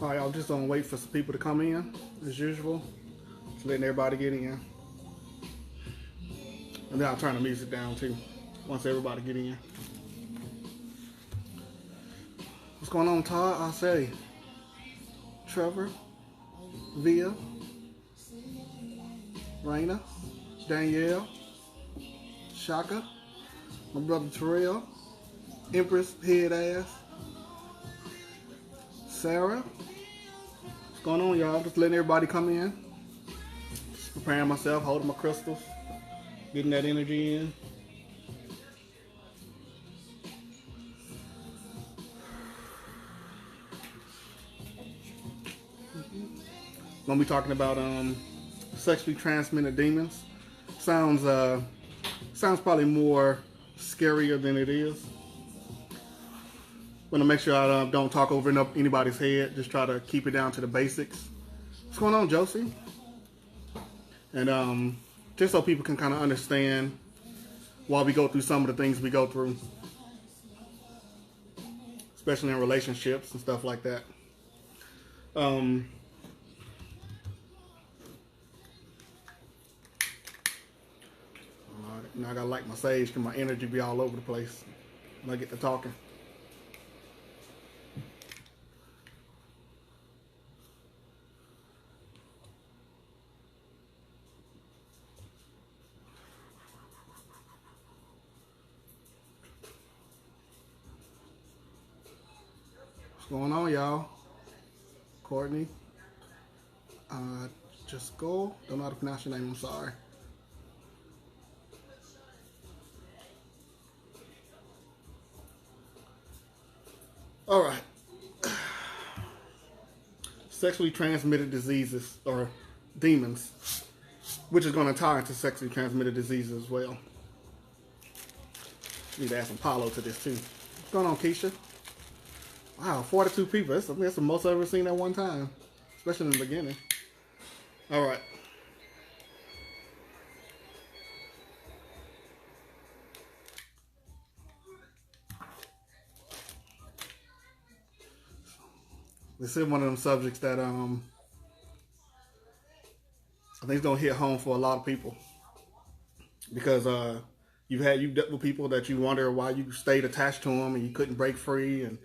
All right, I'm just gonna wait for some people to come in, as usual. Just letting everybody get in. And then I'll turn the music down too, once everybody get in. What's going on, Todd? I'll say. Trevor, Via, Raina, Danielle, Shaka, my brother Terrell, Empress Head Ass, Sarah. What's going on, y'all? Just letting everybody come in. Just preparing myself, holding my crystals, getting that energy in. Gonna be talking about sexually transmitted demons. Sounds probably more scarier than it is. Want to make sure I don't talk over anybody's head. Just try to keep it down to the basics. What's going on, Josie? And just so people can kind of understand why we go through some of the things we go through, especially in relationships and stuff like that. Now I gotta light my sage because my energy be all over the place when I get to talking. What's going on, y'all? Courtney, just go. Don't know how to pronounce your name. I'm sorry. All right. Sexually transmitted diseases or demons, which is going to tie into sexually transmitted diseases as well. Need to add some Paulo to this too. What's going on, Keisha? Wow, 42 people. That's the most I've ever seen at one time, especially in the beginning. All right. This is one of them subjects that I think is gonna hit home for a lot of people because you've dealt with people that you wonder why you stayed attached to them and you couldn't break free, and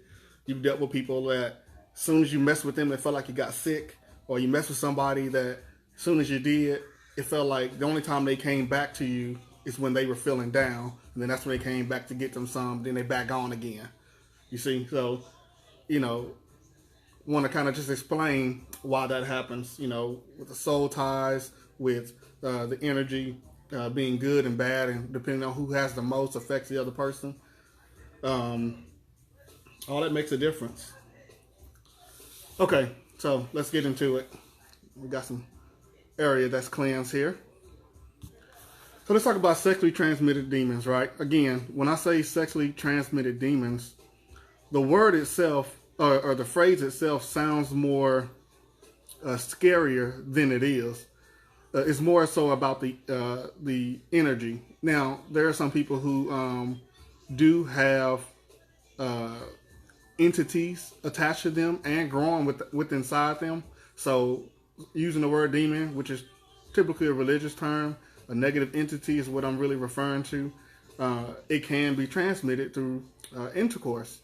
you've dealt with people that as soon as you messed with them, it felt like you got sick, or you messed with somebody that as soon as you did, it felt like the only time they came back to you is when they were feeling down, and then that's when they came back to get them some. Then they back on again. You see, so want to kind of just explain why that happens, with the soul ties, with the energy being good and bad, and depending on who has the most affects the other person. All that makes a difference. Okay, so let's get into it. We got some area that's cleansed here. So let's talk about sexually transmitted demons, right? Again, when I say sexually transmitted demons, the word itself, or the phrase itself, sounds more scarier than it is. It's more so about the energy. Now, there are some people who do have entities attached to them and growing with inside them. So, using the word demon, which is typically a religious term, a negative entity is what I'm really referring to. It can be transmitted through intercourse.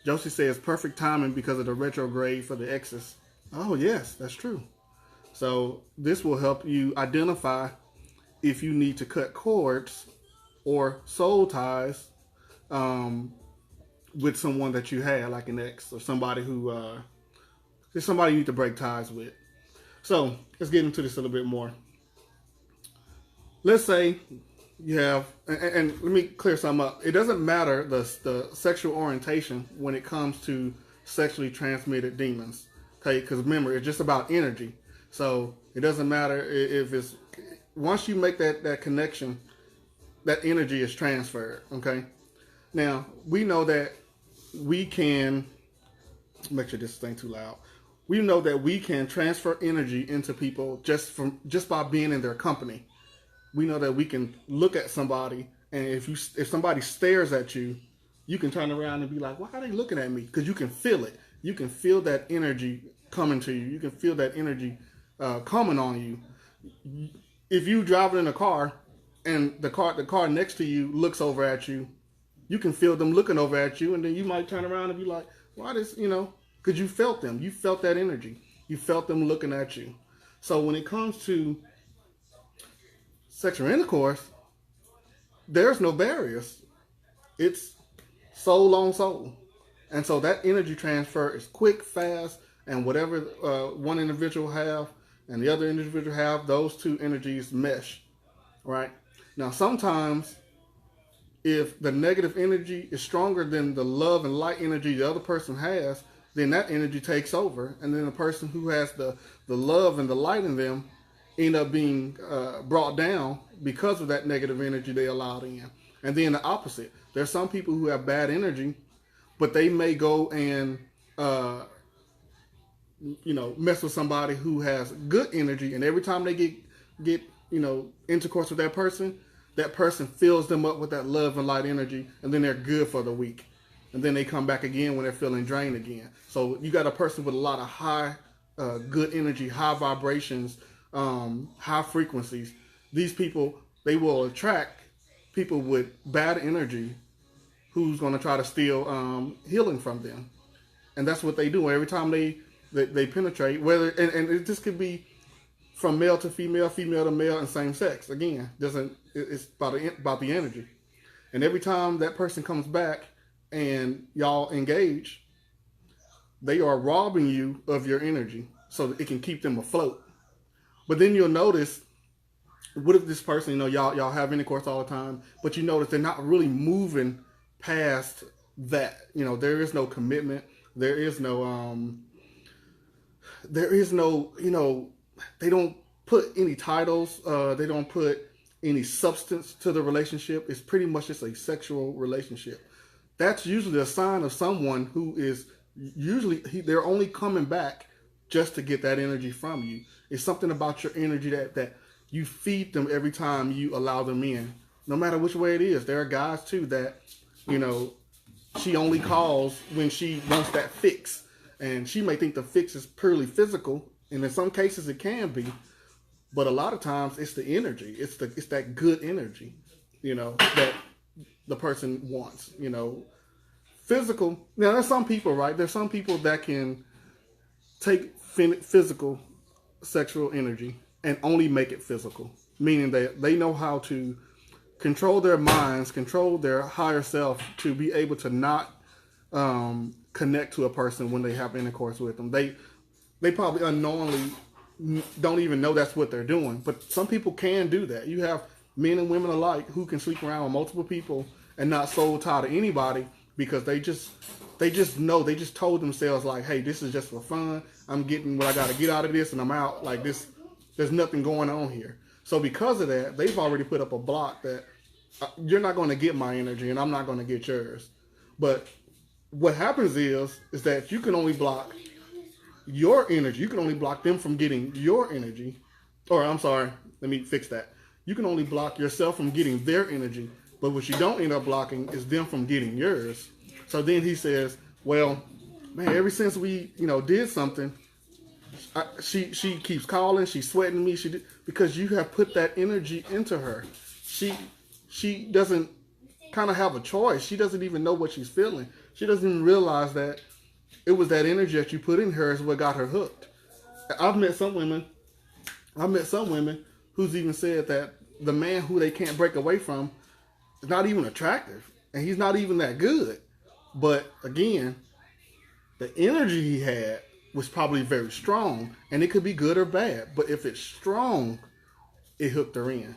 Josie says perfect timing because of the retrograde for the exes. Oh, yes, that's true. So this will help you identify if you need to cut cords or soul ties with someone that you had, like an ex or somebody who is somebody you need to break ties with. So let's get into this a little bit more. Let's say you have, and let me clear something up. It doesn't matter the sexual orientation when it comes to sexually transmitted demons. Okay, because remember, it's just about energy. So it doesn't matter if it's, once you make that connection, that energy is transferred. Okay. Now we know that we can make sure this ain't too loud. We know that we can transfer energy into people just by being in their company. We know that we can look at somebody, and if somebody stares at you, you can turn around and be like, why are they looking at me? Because you can feel it. you can feel that energy coming to you. You can feel that energy coming on you. If you driving in a car and the car next to you looks over at you, you can feel them looking over at you, and then you might turn around and be like, why this, because you felt them. You felt that energy. You felt them looking at you. So when it comes to sexual intercourse, there's no barriers. It's soul on soul. And so that energy transfer is quick, fast, and whatever one individual have and the other individual have, those two energies mesh, right? Now, sometimes if the negative energy is stronger than the love and light energy the other person has, then that energy takes over. And then the person who has the love and the light in them end up being brought down because of that negative energy they allowed in. And then the opposite. There's some people who have bad energy, but they may go and mess with somebody who has good energy, and every time they get intercourse with that person fills them up with that love and light energy, and then they're good for the week, and then they come back again when they're feeling drained again. So you got a person with a lot of high good energy, high vibrations, high frequencies. These people, they will attract people with bad energy who's going to try to steal healing from them. And that's what they do every time they penetrate, whether and it just could be from male to female, female to male, and same sex. Again, it's about the energy. And every time that person comes back and y'all engage, they are robbing you of your energy so that it can keep them afloat. But then you'll notice, what if this person, y'all have intercourse all the time, but you notice they're not really moving past that. There is no commitment. There is no they don't put any titles. They don't put any substance to the relationship. It's pretty much just a sexual relationship. That's usually a sign of someone who is they're only coming back just to get that energy from you. It's something about your energy that you feed them every time you allow them in, no matter which way it is. There are guys too that, she only calls when she wants that fix. And she may think the fix is purely physical, and in some cases it can be, but a lot of times it's the energy. It's that good energy, that the person wants. Physical. Now there's some people, right? There's some people that can take physical sexual energy and only make it physical, meaning they know how to control their minds, control their higher self to be able to not connect to a person when they have intercourse with them. They probably unknowingly don't even know that's what they're doing. But some people can do that. You have men and women alike who can sleep around with multiple people and not soul tie to anybody because they just know, they just told themselves like, hey, this is just for fun. I'm getting what I got to get out of this and I'm out. Like this, there's nothing going on here. So because of that, they've already put up a block that you're not going to get my energy and I'm not going to get yours. But what happens is that you can only block your energy. You can only block them from getting your energy. Or I'm sorry, let me fix that. You can only block yourself from getting their energy. But what you don't end up blocking is them from getting yours. So then he says, well, man, ever since we, did something, she keeps calling, she's sweating me, because you have put that energy into her. She doesn't kind of have a choice. She doesn't even know what she's feeling. She doesn't even realize that it was that energy that you put in her is what got her hooked. I've met some women who's even said that the man who they can't break away from is not even attractive, and he's not even that good. But again, the energy he had was probably very strong, and it could be good or bad. But if it's strong, it hooked her in.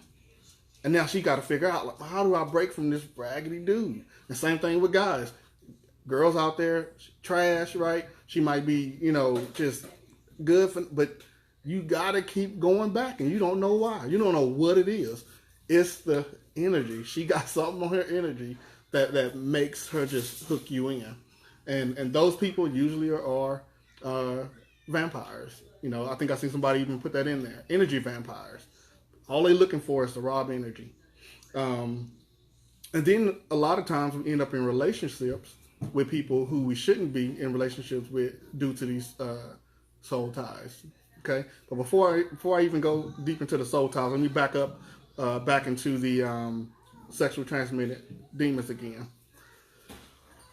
And now she got to figure out, like, how do I break from this raggedy dude? The same thing with guys. Girls out there, trash, right? She might be, just good, but you got to keep going back, and you don't know why. You don't know what it is. It's the energy. She got something on her energy that makes her just hook you in. And those people usually are vampires. I think I seen somebody even put that in there. Energy vampires. All they're looking for is to rob energy. And then a lot of times we end up in relationships with people who we shouldn't be in relationships with due to these soul ties. Okay, but before I even go deep into the soul ties, let me back up back into the sexual transmitted demons again.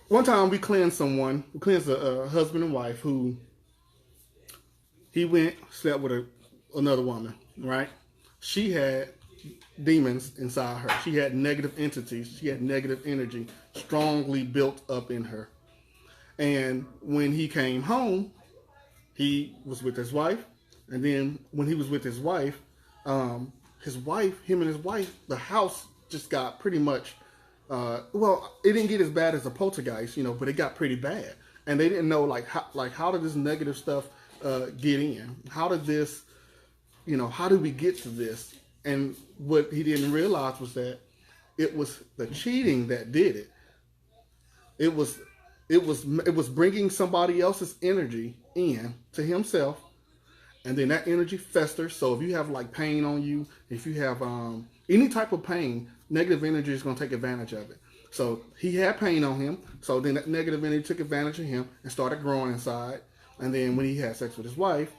One time we cleansed a husband and wife who he went slept with another woman, right? She had demons inside her. She had negative entities. She had negative energy strongly built up in her. And when he came home, he was with his wife. And then when he was with him and his wife, the house just got pretty much, well, it didn't get as bad as a poltergeist, but it got pretty bad. And they didn't know, how did this negative stuff get in? How did this, how did we get to this? And what he didn't realize was that it was the cheating that did it. It was bringing somebody else's energy in to himself, and then that energy festers. So if you have like pain on you, if you have any type of pain, negative energy is going to take advantage of it. So he had pain on him, so then that negative energy took advantage of him and started growing inside. And then when he had sex with his wife,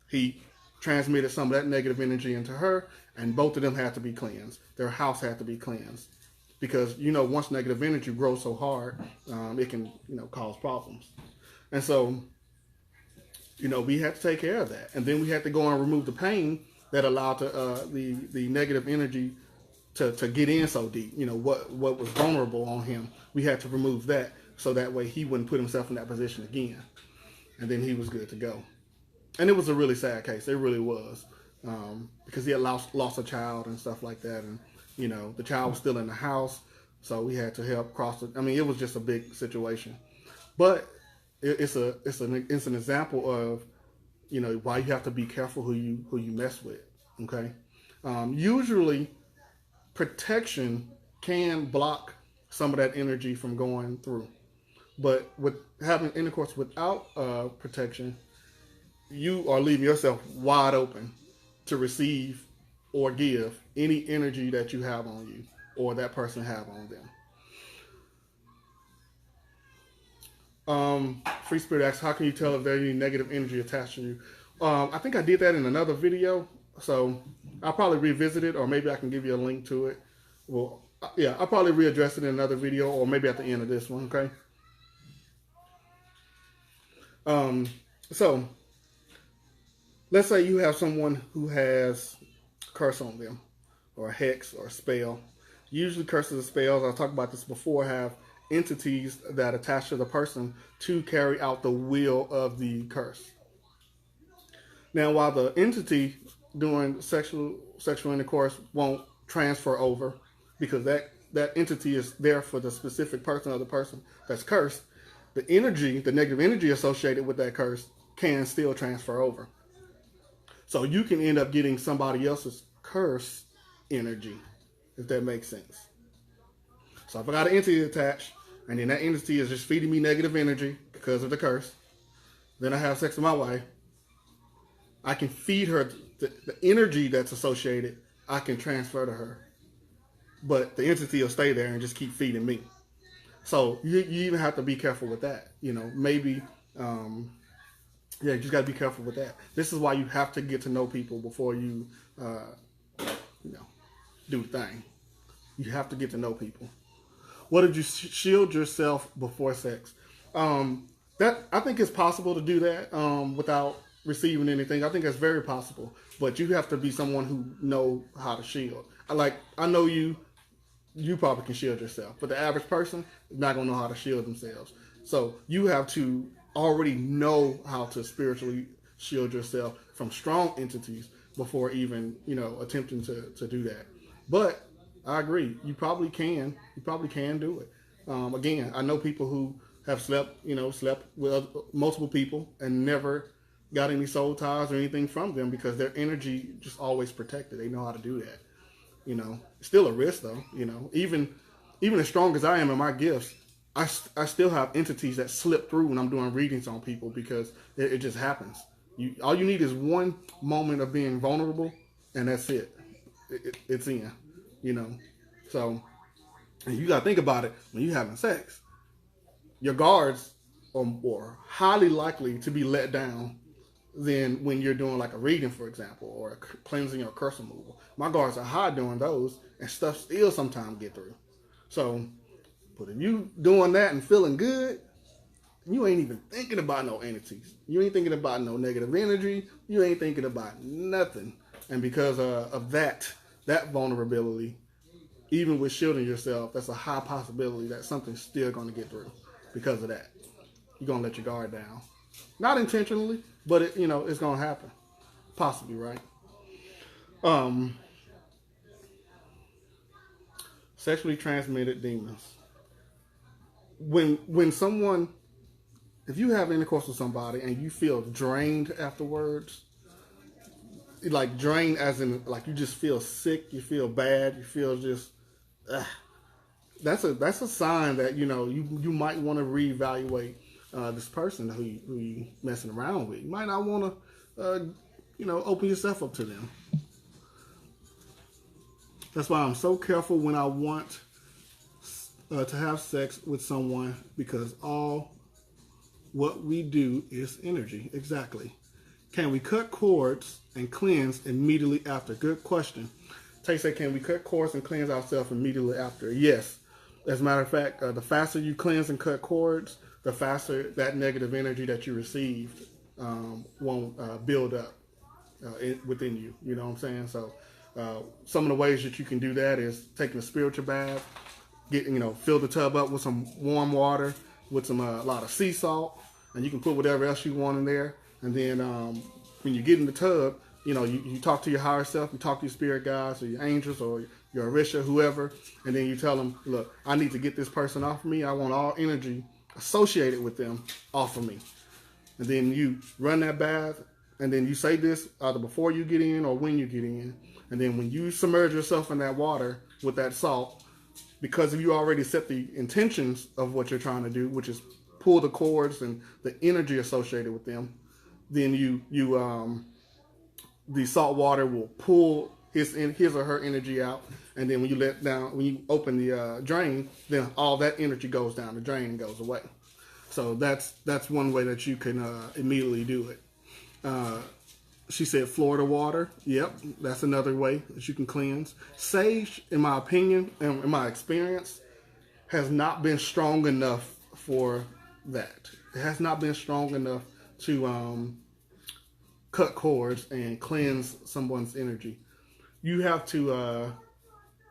he transmitted some of that negative energy into her, and both of them had to be cleansed. Their house had to be cleansed. Because, once negative energy grows so hard, it can, cause problems. And so, we had to take care of that. And then we had to go and remove the pain that allowed the negative energy to get in so deep. What was vulnerable on him, we had to remove that so that way he wouldn't put himself in that position again. And then he was good to go. And it was a really sad case. It really was. Because he had lost a child and stuff like that. And, the child was still in the house. So we had to help cross it. I mean, it was just a big situation. But it's an example of, why you have to be careful who you mess with. Okay. Usually protection can block some of that energy from going through. But with having intercourse without protection, you are leaving yourself wide open to receive or give any energy that you have on you or that person have on them. Free Spirit asks, how can you tell if there's any negative energy attached to you? I think I did that in another video, so I'll probably revisit it, or maybe I can give you a link to it. Well, yeah, I'll probably readdress it in another video, or maybe at the end of this one, okay? So let's say you have someone who has a curse on them, or a hex, or a spell. Usually curses and spells, I talked about this before, have entities that attach to the person to carry out the will of the curse. Now, while the entity doing sexual intercourse won't transfer over, because that entity is there for the specific person or the person that's cursed, the negative energy associated with that curse can still transfer over. So you can end up getting somebody else's curse energy, if that makes sense. So if I got an entity attached, and then that entity is just feeding me negative energy because of the curse, then I have sex with my wife, I can feed her the energy that's associated, I can transfer to her. But the entity will stay there and just keep feeding me. So you even have to be careful with that. Maybe, you just got to be careful with that. This is why you have to get to know people before you, do the thing. You have to get to know people. What did you shield yourself before sex? That I think it's possible to do that without receiving anything. I think that's very possible. But you have to be someone who know how to shield. I know you probably can shield yourself, but the average person is not going to know how to shield themselves. So you have to already know how to spiritually shield yourself from strong entities before even, attempting to do that. But I agree. You probably can. You probably can do it. Again, I know people who have slept with multiple people and never got any soul ties or anything from them because their energy just always protected. They know how to do that. It's still a risk though. Even as strong as I am in my gifts, I still have entities that slip through when I'm doing readings on people because it just happens. All you need is one moment of being vulnerable, and that's it. It's in. So, and you gotta think about it when you're having sex. your guards are highly likely to be let down than when you're doing like a reading, for example, or a cleansing or curse removal. My guards are high doing those, and stuff still sometimes get through. So, but if you doing that and feeling good, you ain't even thinking about no entities. You ain't thinking about no negative energy. You ain't thinking about nothing. And because of that vulnerability, even with shielding yourself, that's a high possibility that something's still going to get through because of that. You're going to let your guard down. Not intentionally, but it's going to happen. Possibly, right? Sexually transmitted demons. When someone, if you have intercourse with somebody and you feel drained afterwards, like drained as in like you just feel sick, you feel bad, you feel just, that's a sign that you might want to reevaluate this person who you messing around with. You might not want to open yourself up to them. That's why I'm so careful when I want to have sex with someone, because all what we do is energy. Exactly. Can we cut cords and cleanse immediately after? Good question. Tay said, can we cut cords and cleanse ourselves immediately after? Yes. As a matter of fact, the faster you cleanse and cut cords, the faster that negative energy that you received won't build up within you. You know what I'm saying? So some of the ways that you can do that is taking a spiritual bath, fill the tub up with some warm water, with some a lot of sea salt, and you can put whatever else you want in there. And then when you get in the tub, you talk to your higher self, you talk to your spirit guides or your angels or your Orisha, whoever, and then you tell them, look, I need to get this person off of me. I want all energy associated with them off of me. And then you run that bath, and then you say this either before you get in or when you get in. And then when you submerge yourself in that water with that salt, because you already set the intentions of what you're trying to do, which is pull the cords and the energy associated with them, then the salt water will pull his or her energy out, and then when you open the drain, then all that energy goes down the drain and goes away. So that's one way that you can immediately do it. She said Florida water. Yep, that's another way that you can cleanse. Sage, in my opinion and in my experience, has not been strong enough for that. It has not been strong enough to cut cords and cleanse someone's energy. You have to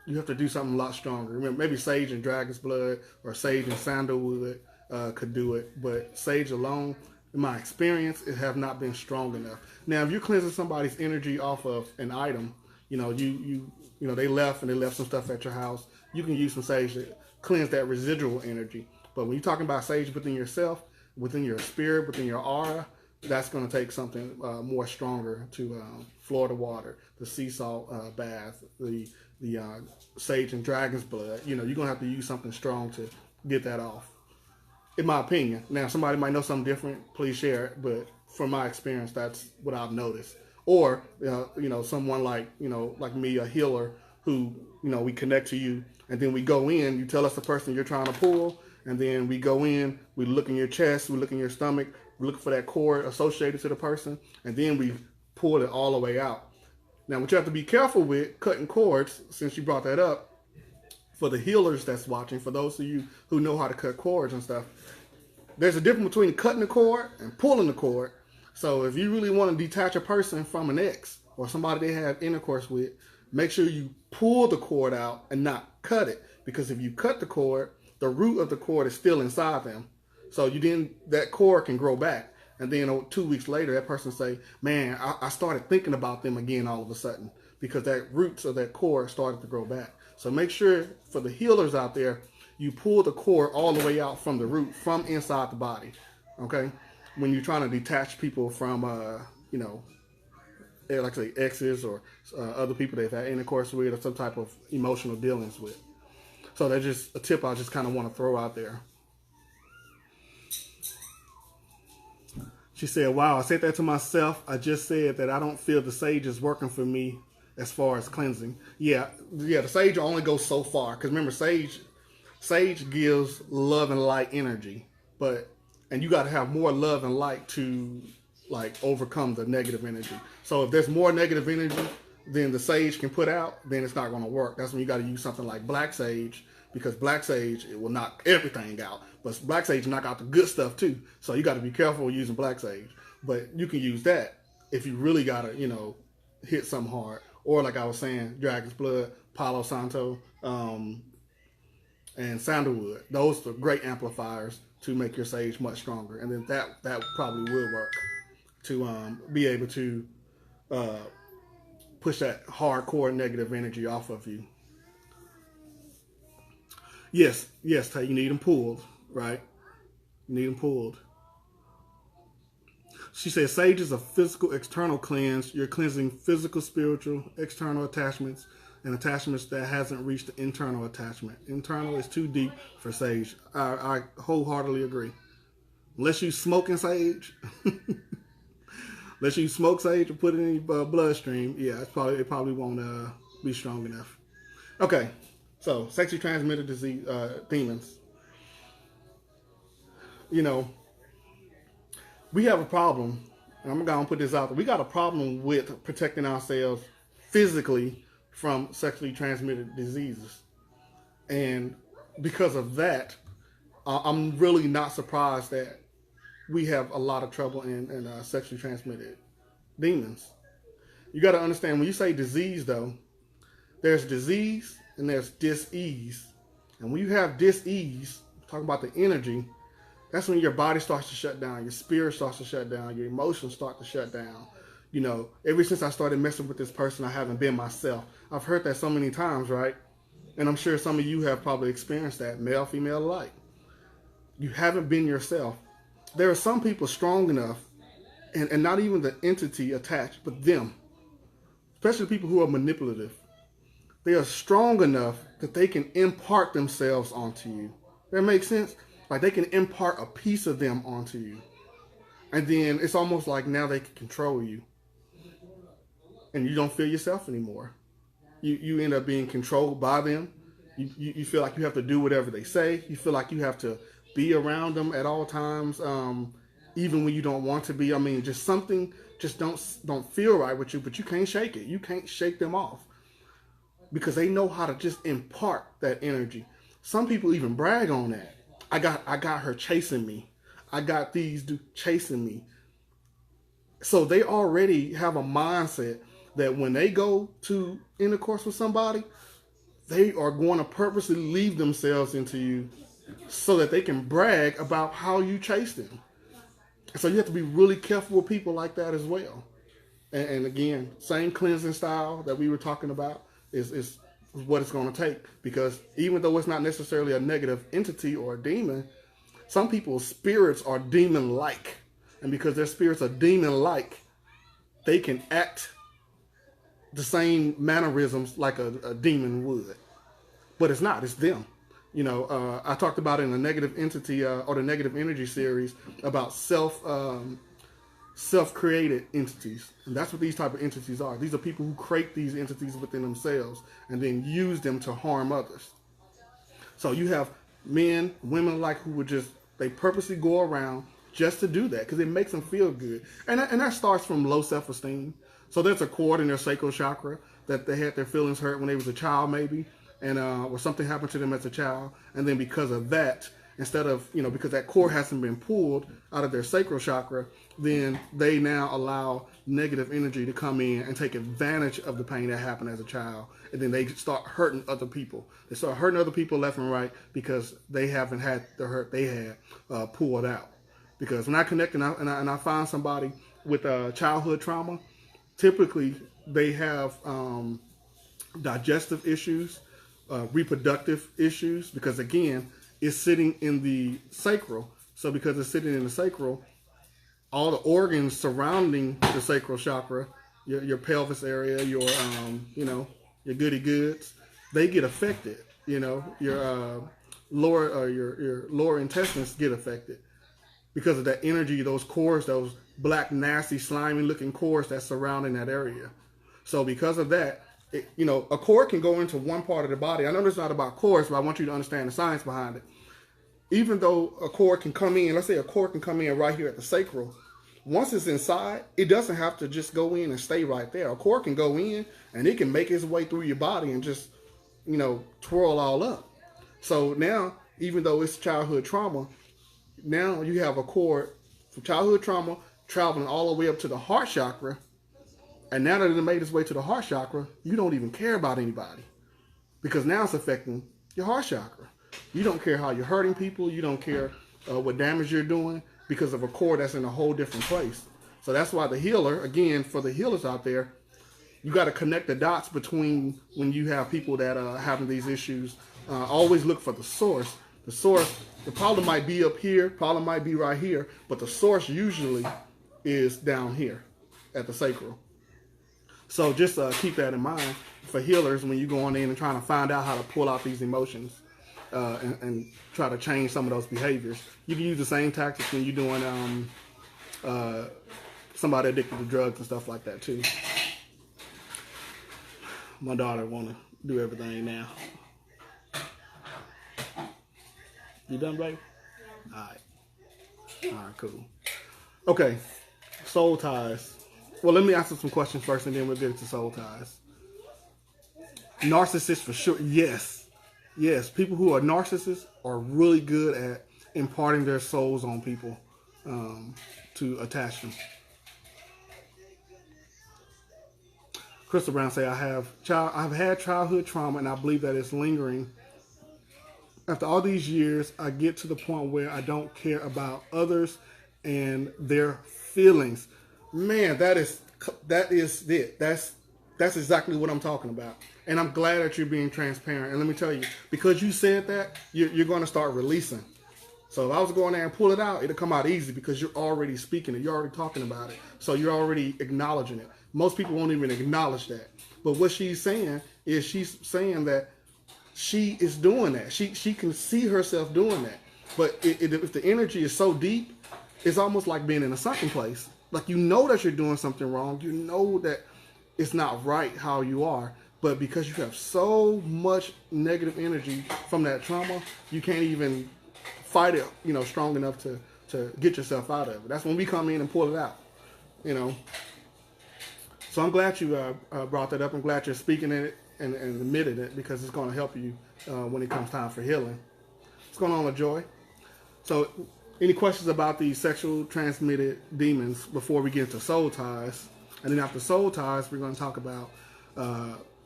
do something a lot stronger. Remember, maybe sage and dragon's blood or sage and sandalwood could do it, but sage alone, in my experience, it have not been strong enough. Now, if you're cleansing somebody's energy off of an item, they left some stuff at your house, you can use some sage to cleanse that residual energy. But when you're talking about sage within yourself, within your spirit, within your aura, that's going to take something more stronger to Florida water, the sea salt bath, the sage and dragon's blood. You're going to have to use something strong to get that off, in my opinion. Now, somebody might know something different. Please share it. But from my experience, that's what I've noticed. Or, someone like me, a healer, who, we connect to you, and then we go in, you tell us the person you're trying to pull, and then we go in, we look in your chest, we look in your stomach, we look for that cord associated to the person, and then we pull it all the way out. Now, what you have to be careful with cutting cords, since you brought that up, for the healers that's watching, for those of you who know how to cut cords and stuff, there's a difference between cutting the cord and pulling the cord. So if you really want to detach a person from an ex or somebody they have intercourse with, make sure you pull the cord out and not cut it. Because if you cut the cord, the root of the cord is still inside them. So that cord can grow back. And then 2 weeks later, that person say, man, I started thinking about them again all of a sudden, because that roots of that cord started to grow back. So make sure, for the healers out there, you pull the cord all the way out from the root, from inside the body. Okay? When you're trying to detach people from, like I say, exes or other people they've had intercourse with or some type of emotional dealings with. So that's just a tip I just kind of want to throw out there. She said, wow, I said that to myself. I just said that I don't feel the sage is working for me as far as cleansing. Yeah, the sage only goes so far. Because remember, sage gives love and light energy. And you got to have more love and light to like overcome the negative energy. So if there's more negative energy than the sage can put out, then it's not going to work. That's when you got to use something like black sage, because black sage, it will knock everything out. But black sage knock out the good stuff too. So you got to be careful using black sage. But you can use that if you really got to, hit something hard. Or like I was saying, Dragon's Blood, Palo Santo, and Sandalwood. Those are great amplifiers to make your sage much stronger. And then that probably will work to be able to push that hardcore negative energy off of you. Yes, Tay, you need them pulled, right? You need them pulled. She says, sage is a physical external cleanse. You're cleansing physical, spiritual, external attachments and attachments that hasn't reached the internal attachment. Internal is too deep for sage. I wholeheartedly agree. Unless you smoking sage, unless you smoke sage or put it in your bloodstream, yeah, it probably won't be strong enough. Okay, so sexually transmitted disease, demons. We have a problem, and I'm going to put this out there. We got a problem with protecting ourselves physically from sexually transmitted diseases. And because of that, I'm really not surprised that we have a lot of trouble in sexually transmitted demons. You got to understand, when you say disease, though, there's disease and there's dis-ease. And when you have dis-ease, talking about the energy, that's when your body starts to shut down, your spirit starts to shut down, your emotions start to shut down. Ever since I started messing with this person, I haven't been myself. I've heard that so many times, right? And I'm sure some of you have probably experienced that, male, female alike. You haven't been yourself. There are some people strong enough, and not even the entity attached, but them, especially people who are manipulative. They are strong enough that they can impart themselves onto you. That makes sense? Like they can impart a piece of them onto you. And then it's almost like now they can control you. And you don't feel yourself anymore. You end up being controlled by them. You feel like you have to do whatever they say. You feel like you have to be around them at all times, even when you don't want to be. I mean, just something just don't feel right with you, but you can't shake it. You can't shake them off because they know how to just impart that energy. Some people even brag on that. I got her chasing me. I got these chasing me. So they already have a mindset that when they go to intercourse with somebody, they are going to purposely leave themselves into you so that they can brag about how you chase them. So you have to be really careful with people like that as well. And again, same cleansing style that we were talking about is what it's going to take, because even though it's not necessarily a negative entity or a demon, some people's spirits are demon-like, and because their spirits are demon-like, they can act the same mannerisms like a demon would, but it's not. It's them. I talked about in the negative entity or the negative energy series about self-created entities, and that's what these type of entities are. These are people who create these entities within themselves and then use them to harm others. So you have men, women alike who would they purposely go around just to do that because it makes them feel good, and that starts from low self-esteem. So there's a cord in their sacral chakra that they had their feelings hurt when they was a child, maybe, and or something happened to them as a child, and then because of that, instead of, because that cord hasn't been pulled out of their sacral chakra, then they now allow negative energy to come in and take advantage of the pain that happened as a child. And then they start hurting other people. They start hurting other people left and right because they haven't had the hurt they had pulled out. Because when I connect and I find somebody with childhood trauma, typically they have digestive issues, reproductive issues, because again, it's sitting in the sacral. So because it's sitting in the sacral, all the organs surrounding the sacral chakra, your pelvis area, your goody goods, they get affected. Your lower intestines get affected because of that energy, those cores, those black, nasty, slimy looking cores that's surrounding that area. So because of that, a cord can go into one part of the body. I know it's not about cores, but I want you to understand the science behind it. even though a cord can come in, let's say a cord can come in right here at the sacral, once it's inside, it doesn't have to just go in and stay right there. A cord can go in and it can make its way through your body and just, twirl all up. So now, even though it's childhood trauma, now you have a cord from childhood trauma traveling all the way up to the heart chakra. And now that it made its way to the heart chakra, you don't even care about anybody because now it's affecting your heart chakra. You don't care how you're hurting people. You don't care what damage you're doing because of a cord that's in a whole different place. So that's why the healer, again, for the healers out there, you got to connect the dots between when you have people that are having these issues. Always look for the source. The source, the problem might be up here, problem might be right here, but the source usually is down here at the sacral. So just keep that in mind for healers when you're going in and trying to find out how to pull out these emotions and try to change some of those behaviors. You can use the same tactics when you're doing somebody addicted to drugs and stuff like that too. My daughter want to do everything now. You done, baby? Yeah. All right, cool. Okay, soul ties. Well, let me answer some questions first, and then we'll get into soul ties. Narcissists for sure. Yes. People who are narcissists are really good at imparting their souls on people to attach them. Crystal Brown say, I've had childhood trauma, and I believe that it's lingering. After all these years, I get to the point where I don't care about others and their feelings. Man, that is it. That's exactly what I'm talking about. And I'm glad that you're being transparent. And let me tell you, because you said that, you're going to start releasing. So if I was to go in there and pull it out, it'll come out easy because you're already speaking it. You're already talking about it. So you're already acknowledging it. Most people won't even acknowledge that. But what she's saying is she's saying that she is doing that. She can see herself doing that. But if the energy is so deep, it's almost like being in a sunken place. Like you know that you're doing something wrong. You know that it's not right how you are. But because you have so much negative energy from that trauma, you can't even fight it, strong enough to get yourself out of it. That's when we come in and pull it out, So I'm glad you brought that up. I'm glad you're speaking in it and admitted it because it's going to help you when it comes time for healing. What's going on, LaJoy? So any questions about these sexual transmitted demons before we get into soul ties? And then after soul ties, we're going to talk about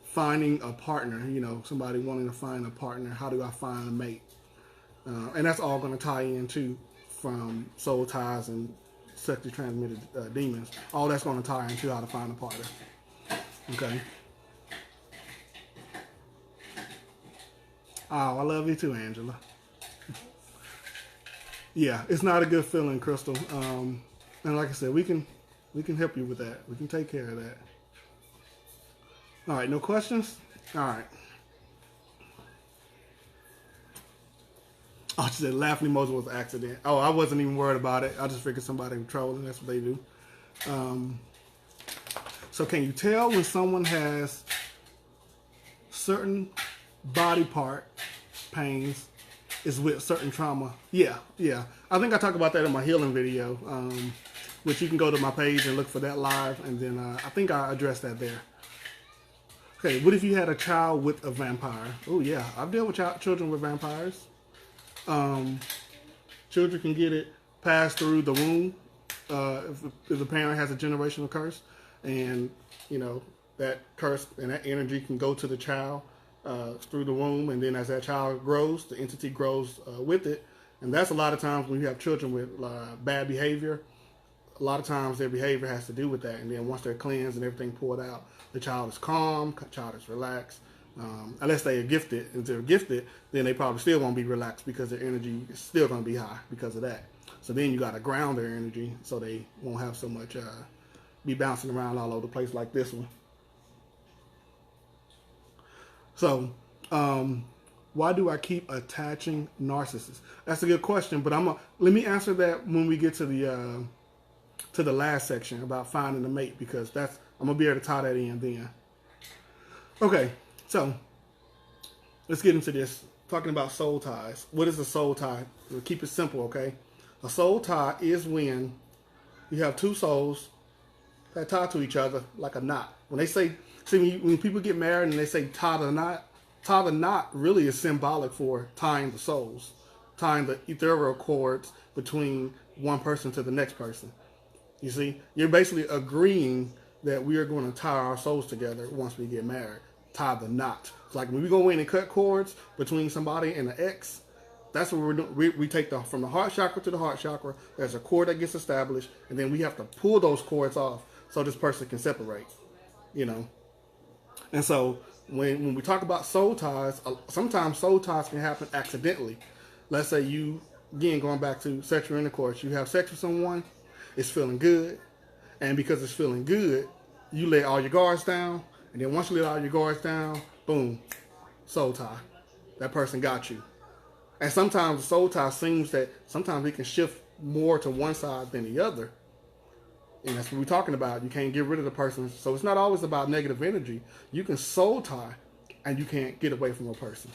finding a partner, somebody wanting to find a partner. How do I find a mate? And that's all going to tie into from soul ties and sexually transmitted demons. All that's going to tie into how to find a partner. Okay. Oh, I love you too, Angela. Yeah, it's not a good feeling, Crystal. And like I said, we can help you with that. We can take care of that. All right, no questions? All right. Oh, she said laughing emoji was an accident. Oh, I wasn't even worried about it. I just figured somebody was trolling. That's what they do. So can you tell when someone has certain body part pains is with certain trauma? Yeah. I think I talked about that in my healing video, which you can go to my page and look for that live, and then I think I addressed that there. Okay, what if you had a child with a vampire? Oh yeah, I've dealt with children with vampires. Children can get it passed through the womb if the parent has a generational curse, and that curse and that energy can go to the child through the womb, and then as that child grows, the entity grows with it. And that's a lot of times when you have children with bad behavior. A lot of times their behavior has to do with that, and then once they're cleansed and everything poured out, the child is calm, the child is relaxed. Unless they are gifted. If they're gifted, then they probably still won't be relaxed because their energy is still going to be high because of that. So then you got to ground their energy so they won't have so much, be bouncing around all over the place like this one. So, why do I keep attaching narcissists? That's a good question, but let me answer that when we get to the last section about finding a mate, because I'm gonna be able to tie that in then. Okay, so let's get into this. talking about soul ties. What is a soul tie? We'll keep it simple, okay? A soul tie is when you have two souls that tie to each other like a knot. When they say, see, when people get married and they say tie the knot really is symbolic for tying the souls, tying the ethereal cords between one person to the next person. You see, you're basically agreeing that we are going to tie our souls together once we get married. Tie the knot. It's like when we go in and cut cords between somebody and an ex, that's what we're doing. We take from the heart chakra to the heart chakra. There's a cord that gets established, and then we have to pull those cords off so this person can separate. You know, and so when we talk about soul ties, sometimes soul ties can happen accidentally. Let's say you, again, going back to sexual intercourse, you have sex with someone, it's feeling good, and because it's feeling good, you let all your guards down, and then once you let all your guards down, boom, soul tie. That person got you. And sometimes the soul tie seems that sometimes it can shift more to one side than the other. And that's what we're talking about. You can't get rid of the person. So it's not always about negative energy. You can soul tie and you can't get away from a person.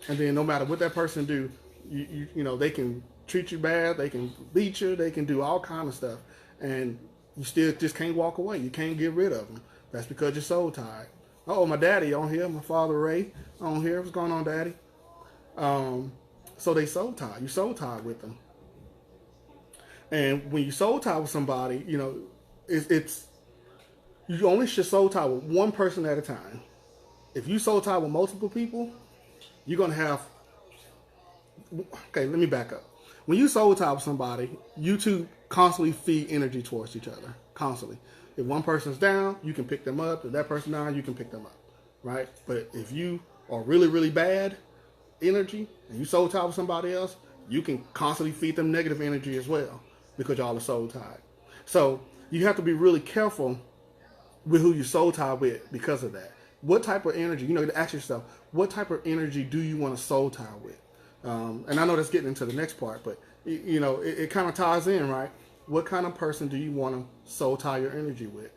And then no matter what that person do, you know, they can treat you bad, they can beat you, they can do all kind of stuff. And you still just can't walk away. You can't get rid of them. That's because you're soul tied. Oh, my daddy on here, my father Ray on here. What's going on, daddy? So they soul tie. You soul tied with them. And when you soul tie with somebody, you know, it's you only should soul tie with one person at a time. If you soul tie with multiple people, you're gonna have. Okay, let me back up. When you soul tie with somebody, you two constantly feed energy towards each other. Constantly. If one person's down, you can pick them up. If that person's down, you can pick them up. Right? But if you are really, really bad energy and you soul tie with somebody else, you can constantly feed them negative energy as well because y'all are soul tied. So you have to be really careful with who you soul tie with because of that. What type of energy, you know, to ask yourself, what type of energy do you want to soul tie with? And I know that's getting into the next part, but you know, it kind of ties in, right? What kind of person do you want to soul tie your energy with?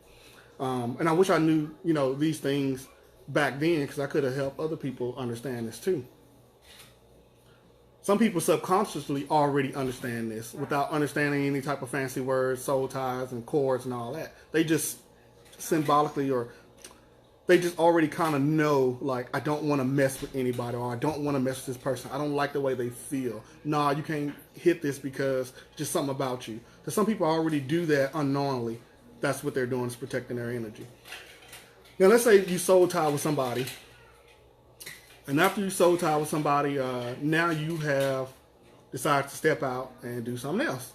And I wish I knew, you know, these things back then because I could have helped other people understand this too. Some people subconsciously already understand this without understanding any type of fancy words, soul ties and cords and all that. They just symbolically or they just already kind of know, like, I don't want to mess with anybody or I don't want to mess with this person. I don't like the way they feel. Nah, you can't hit this because it's just something about you. So some people already do that unknowingly. That's what they're doing is protecting their energy. Now, let's say you soul tie with somebody. And after you soul tie with somebody, now you have decided to step out and do something else.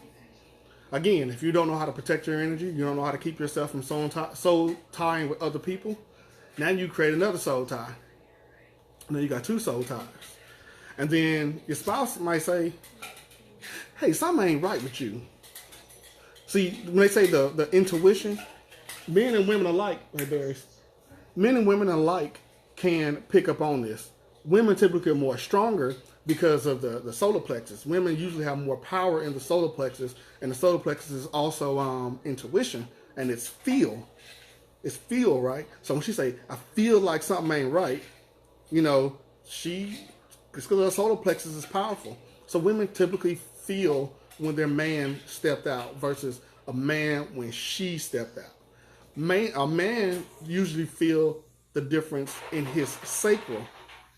Again, if you don't know how to protect your energy, you don't know how to keep yourself from soul tying with other people, now you create another soul tie. Now you got two soul ties. And then your spouse might say, hey, something ain't right with you. See, when they say the intuition, men and women alike, men and women alike can pick up on this. Women typically are more stronger because of the solar plexus. Women usually have more power in the solar plexus, and the solar plexus is also intuition, and it's feel. It's feel, right? So when she say, I feel like something ain't right, you know, it's because the solar plexus is powerful. So women typically feel when their man stepped out versus a man when she stepped out. A man usually feel the difference in his sacral.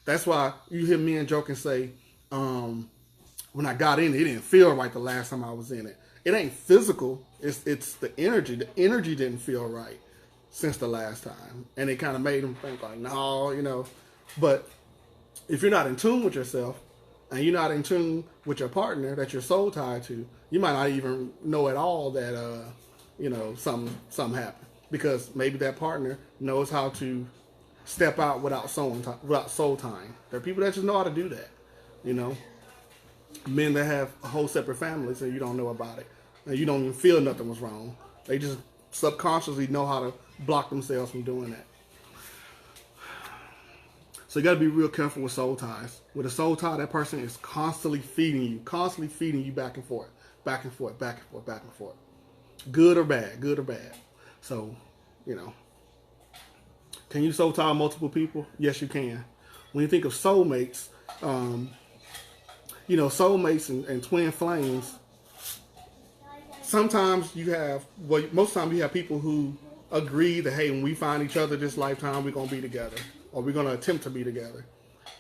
That's why you hear men joke and say, when I got in it didn't feel right the last time I was in it. It ain't physical. It's the energy. The energy didn't feel right since the last time. And it kind of made him think like, no, you know. But if you're not in tune with yourself and you're not in tune with your partner that you're soul tied to, you might not even know at all that, you know, something happened. Because maybe that partner knows how to step out without soul tying. There are people that just know how to do that, you know. Men that have a whole separate families and you don't know about it. And you don't even feel nothing was wrong. They just subconsciously know how to block themselves from doing that. So you got to be real careful with soul ties. With a soul tie, that person is constantly feeding you back and forth, back and forth, back and forth, back and forth. Good or bad, good or bad. So, you know. Can you soul tie multiple people? Yes, you can. When you think of soulmates, Soulmates and twin flames. Sometimes you have, well, most times you have people who agree that, hey, when we find each other this lifetime, we're going to be together, or we're going to attempt to be together.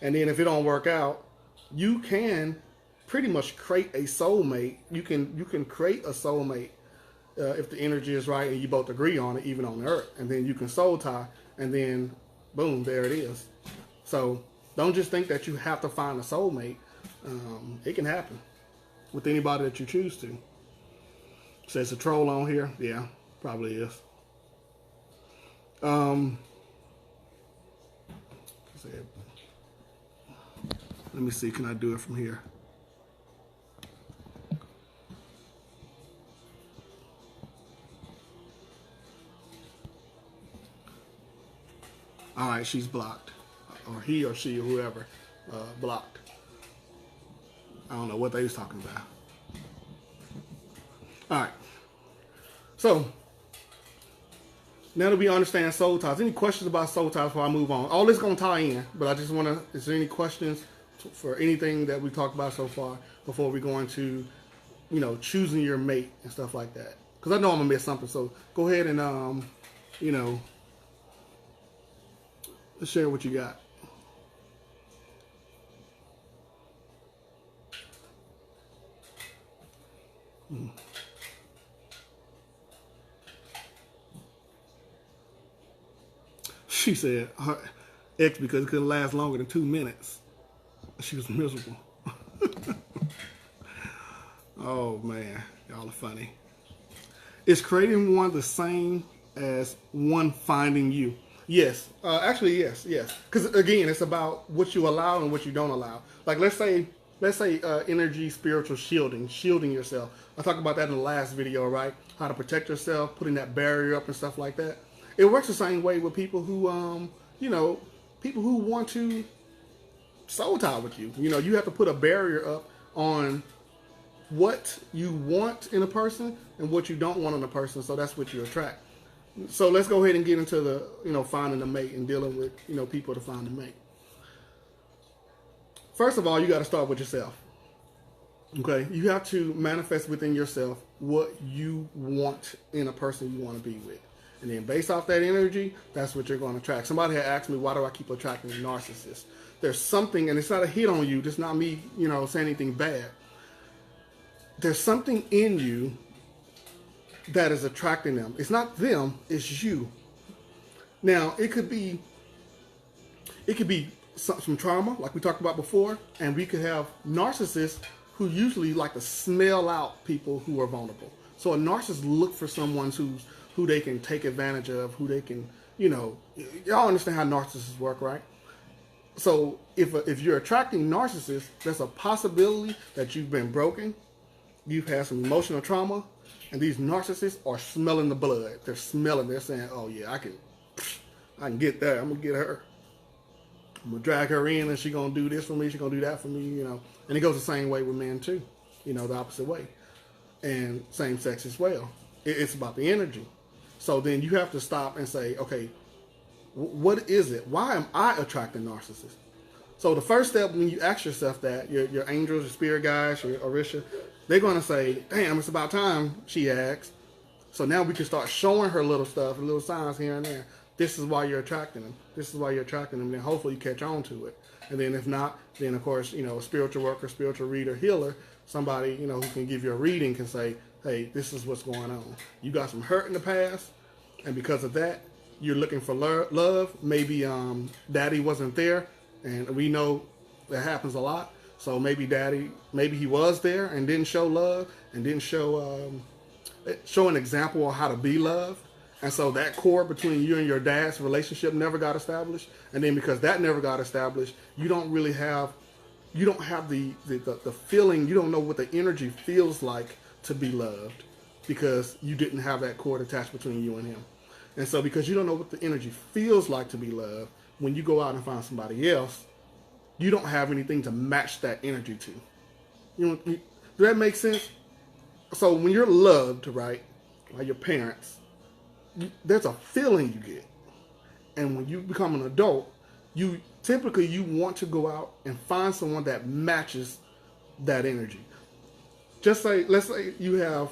And then if it don't work out, you can pretty much create a soulmate. You can create a soulmate if the energy is right and you both agree on it, even on Earth. And then you can soul tie, and then boom, there it is. So don't just think that you have to find a soulmate. It can happen with anybody that you choose to. Says a troll on here. Yeah, probably is. Let me see, can I do it from here? All right, she's blocked. Or he or she or whoever blocked. I don't know what they was talking about. All right. So, now that we understand soul ties, any questions about soul ties before I move on? All this going to tie in, but I just want to, is there any questions for anything that we talked about so far before we go into, choosing your mate and stuff like that? Because I know I'm going to miss something, so go ahead and, share what you got. She said her ex, because it couldn't last longer than 2 minutes. She was miserable. Oh man, y'all are funny. Is creating one the same as one finding you? Yes, actually yes. Because again, it's about what you allow and what you don't allow. Like let's say energy, spiritual shielding yourself. I talked about that in the last video, right? How to protect yourself, putting that barrier up and stuff like that. It works the same way with people who, people who want to soul tie with you. You have to put a barrier up on what you want in a person and what you don't want in a person. So that's what you attract. So let's go ahead and get into the, finding a mate and dealing with, people to find a mate. First of all, you got to start with yourself. Okay? You have to manifest within yourself what you want in a person you want to be with. And then based off that energy, that's what you're going to attract. Somebody had asked me, why do I keep attracting narcissists? There's something, and it's not a hit on you. It's not me, saying anything bad. There's something in you that is attracting them. It's not them, it's you. Now, it could be some trauma, like we talked about before, and we could have narcissists who usually like to smell out people who are vulnerable. So a narcissist look for someone who they can take advantage of, who they can, y'all understand how narcissists work, right? So if you're attracting narcissists, there's a possibility that you've been broken, you've had some emotional trauma, and these narcissists are smelling the blood. They're saying, oh yeah, I can get that. I'm gonna get her. I'm gonna drag her in, and she's gonna do this for me. She's gonna do that for me. And it goes the same way with men too. The opposite way, and same sex as well. It's about the energy. So then you have to stop and say, okay, what is it? Why am I attracting narcissists? So the first step, when you ask yourself that, your angels, your spirit guides, your Orisha, they're going to say, damn, it's about time, she asked. So now we can start showing her little stuff, little signs here and there. This is why you're attracting them. This is why you're attracting them. Then hopefully you catch on to it. And then if not, then of course, a spiritual worker, spiritual reader, healer, somebody, who can give you a reading can say, hey, this is what's going on. You got some hurt in the past, and because of that, you're looking for love. Maybe daddy wasn't there, and we know that happens a lot. So maybe he was there and didn't show love and didn't show an example of how to be loved. And so that cord between you and your dad's relationship never got established. And then because that never got established, you don't have the feeling, you don't know what the energy feels like to be loved because you didn't have that cord attached between you and him. And so because you don't know what the energy feels like to be loved, when you go out and find somebody else, you don't have anything to match that energy to. Does that make sense? So when you're loved, right, by your parents, there's a feeling you get. And when you become an adult, you typically you want to go out and find someone that matches that energy. Just say, let's say you have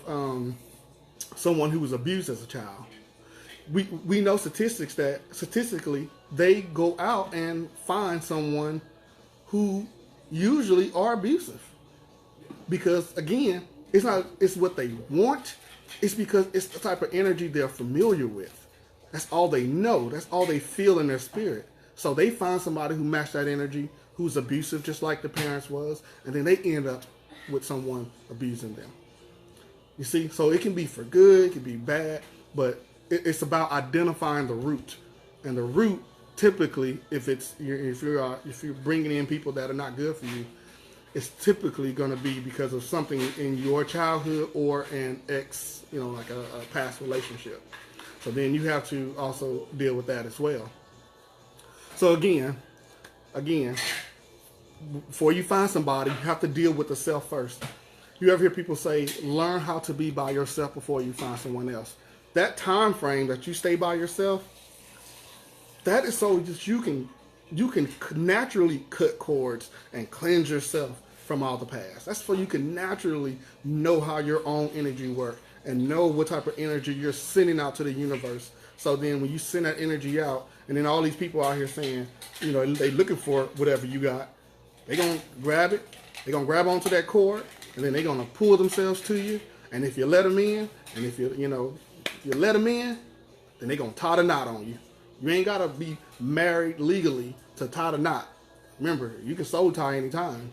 someone who was abused as a child. We know statistically they go out and find someone who usually are abusive, because again, it's what they want. It's because it's the type of energy they're familiar with. That's all they know. That's all they feel in their spirit. So they find somebody who matched that energy, who's abusive, just like the parents was, and then they end up with someone abusing them. You see, so it can be for good, it can be bad, but it's about identifying the root. And the root, typically, if you're bringing in people that are not good for you, it's typically going to be because of something in your childhood or an ex, like a past relationship. So then you have to also deal with that as well. So again, before you find somebody, you have to deal with the self first. You ever hear people say, learn how to be by yourself before you find someone else? That time frame that you stay by yourself, that is so just you can naturally cut cords and cleanse yourself from all the past. That's so you can naturally know how your own energy works and know what type of energy you're sending out to the universe. So then when you send that energy out, and then all these people out here saying, they looking for whatever you got, they're going to grab it, they're going to grab onto that cord, and then they're going to pull themselves to you. And if you let them in, and if you let them in, then they're going to tie the knot on you. You ain't got to be married legally to tie the knot. Remember, you can soul tie anytime.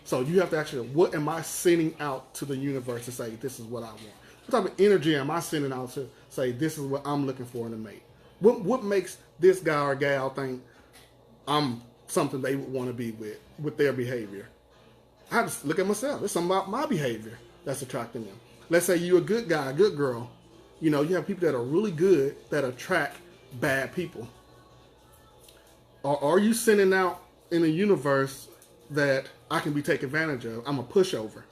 So you have to actually, what am I sending out to the universe to say, this is what I want? What type of energy am I sending out to say, this is what I'm looking for in a mate? What makes this guy or gal think I'm something they would want to be with their behavior? I just look at myself. It's something about my behavior that's attracting them. Let's say you're a good guy, a good girl. You have people that are really good that attract bad people. Or are you sending out in the universe that I can be taken advantage of? I'm a pushover.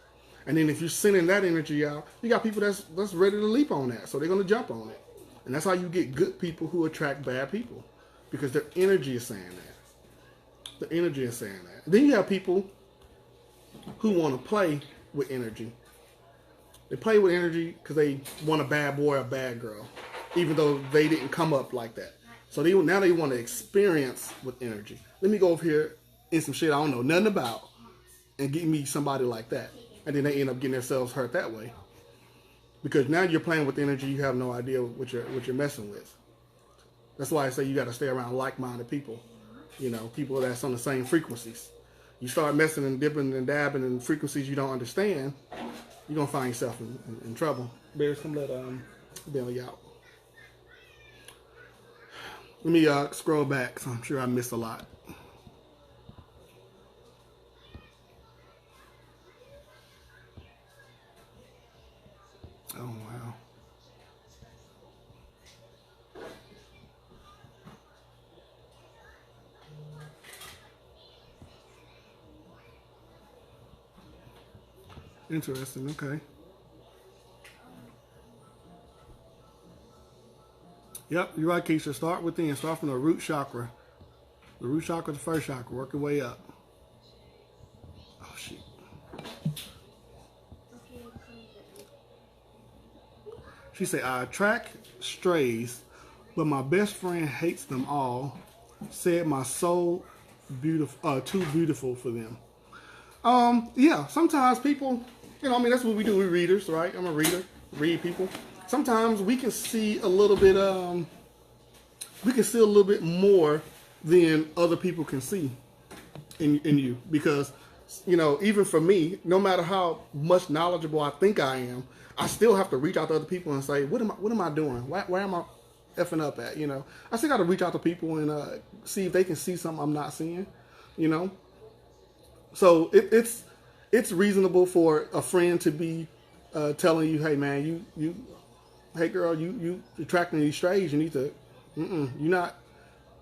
And then if you're sending that energy out, you got people that's ready to leap on that. So they're going to jump on it. And that's how you get good people who attract bad people. Because their energy is saying that. The energy is saying that. Then you have people who want to play with energy. They play with energy because they want a bad boy or a bad girl, even though they didn't come up like that. So now they want to experience with energy. Let me go over here in some shit I don't know nothing about and get me somebody like that. And then they end up getting themselves hurt that way. Because now you're playing with energy, you have no idea what you're messing with. That's why I say you got to stay around like-minded people. People that's on the same frequencies. You start messing and dipping and dabbing in frequencies you don't understand, you're going to find yourself in trouble. Bears, come let Billy out. Let me scroll back, so I'm sure I missed a lot. Oh, wow. Interesting, okay. Yep, you're right, Keisha. Start within. Start from the root chakra. The root chakra, the first chakra. Work your way up. Oh, shit. She said, I attract strays, but my best friend hates them all. Said my soul too beautiful for them. Yeah, sometimes people, that's what we do. We're readers, right? I'm a reader. Read people. Sometimes we can see a little bit, more than other people can see in you. Because, even for me, no matter how much knowledgeable I think I am, I still have to reach out to other people and say, what am I doing? Where am I effing up at? I still got to reach out to people and see if they can see something I'm not seeing. So it's reasonable for a friend to be telling you, hey man, hey girl, you attracting these strays. You need to, you're not,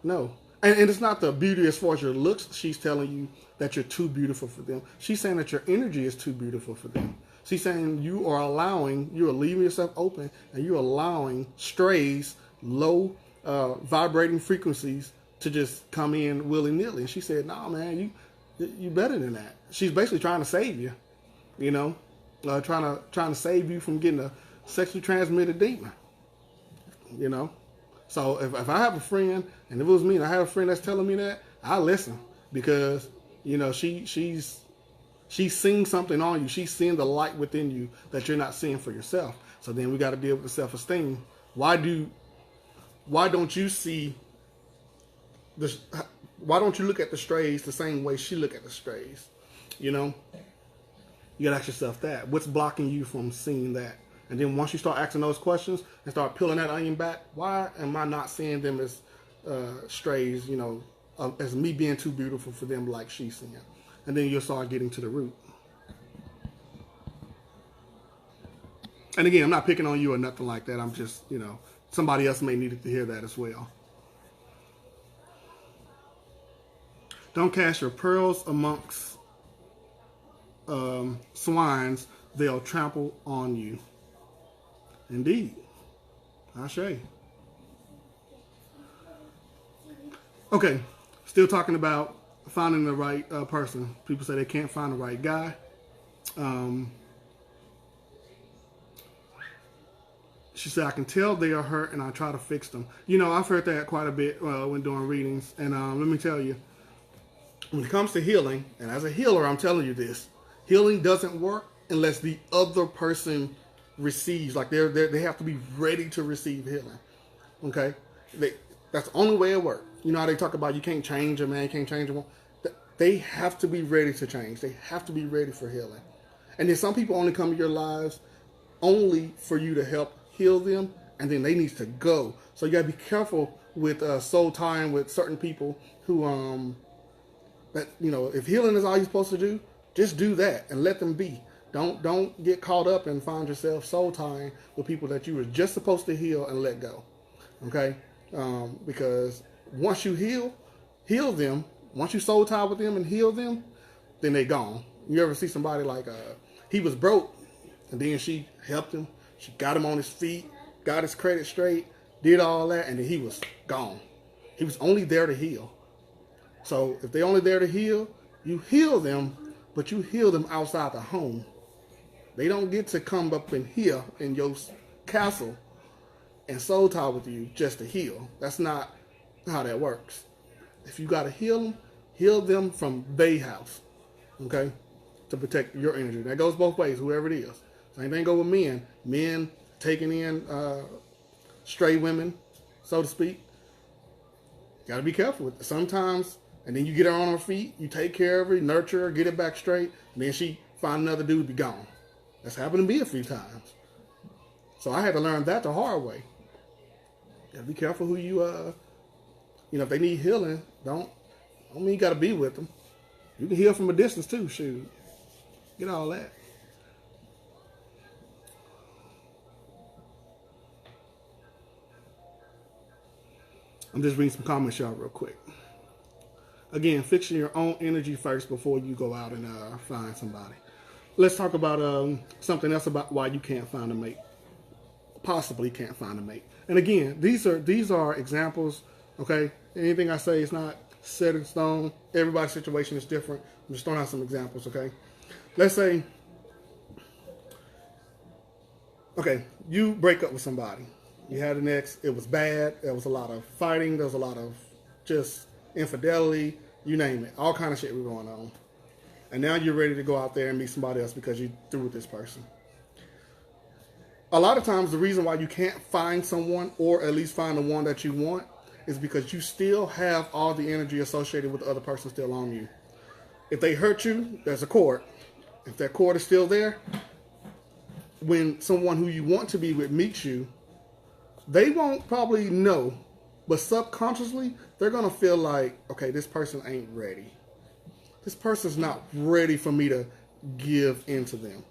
no. And it's not the beauty as far as your looks. She's telling you that you're too beautiful for them. She's saying that your energy is too beautiful for them. She's saying you are leaving yourself open and you're allowing strays, low vibrating frequencies to just come in willy-nilly. And she said, "No, man, you better than that." She's basically trying to save you, you know, trying to save you from getting a sexually transmitted demon, you know. So if I have a friend, and if it was me and I have a friend that's telling me that, I listen, because, you know, she's seeing something on you. She's seeing the light within you that you're not seeing for yourself. So then we got to deal with the self-esteem. Why don't you see the? Why don't you look at the strays the same way she look at the strays? You know, you gotta ask yourself that. What's blocking you from seeing that? And then once you start asking those questions and start peeling that onion back, why am I not seeing them as strays? You know, as me being too beautiful for them, like she's seeing. And then you'll start getting to the root. And again, I'm not picking on you or nothing like that. I'm just, you know, somebody else may need to hear that as well. Don't cast your pearls amongst swines. They'll trample on you. Indeed. Ashe. Okay. Still talking about finding the right person. People say they can't find the right guy. She said, I can tell they are hurt and I try to fix them. You know, I've heard that quite a bit when doing readings. And let me tell you, when it comes to healing, and as a healer, I'm telling you this, healing doesn't work unless the other person receives, like they have to be ready to receive healing. Okay? That's the only way it works. You know how they talk about you can't change a man, you can't change a woman? They have to be ready to change. They have to be ready for healing. And then some people only come to your lives only for you to help heal them, and then they need to go. So you gotta be careful with soul tying with certain people who that, you know, if healing is all you're supposed to do, just do that and let them be. Don't get caught up and find yourself soul tying with people that you were just supposed to heal and let go. Okay? Because once you heal them, once you soul tie with them and heal them, then they gone. You ever see somebody like he was broke, and then she helped him. She got him on his feet, got his credit straight, did all that, and then he was gone. He was only there to heal. So if they're only there to heal, you heal them, but you heal them outside the home. They don't get to come up in here in your castle and soul tie with you just to heal. That's not how that works. If you got to heal them from their house, okay, to protect your energy. That goes both ways, whoever it is. Same thing go with men. Men taking in stray women, so to speak. You got to be careful with it. Sometimes, and then you get her on her feet, you take care of her, nurture her, get it back straight, and then she find another dude, be gone. That's happened to me a few times. So I had to learn that the hard way. You got to be careful who you, you know, if they need healing, don't mean you got to be with them. You can heal from a distance too, shoot. Get all that. I'm just reading some comments, y'all, real quick. Again, fixing your own energy first before you go out and find somebody. Let's talk about something else about why you can't find a mate. Possibly can't find a mate. And again, these are examples, okay? Anything I say is not set in stone. Everybody's situation is different. I'm just throwing out some examples, okay? Let's say, okay, you break up with somebody. You had an ex, it was bad, there was a lot of fighting, there was a lot of just infidelity, you name it. All kind of shit was going on. And now you're ready to go out there and meet somebody else because you're through with this person. A lot of times the reason why you can't find someone, or at least find the one that you want, is because you still have all the energy associated with the other person still on you. If they hurt you, there's a cord. If that cord is still there, when someone who you want to be with meets you, they won't probably know, but subconsciously, they're going to feel like, okay, this person ain't ready. This person's not ready for me to give into them.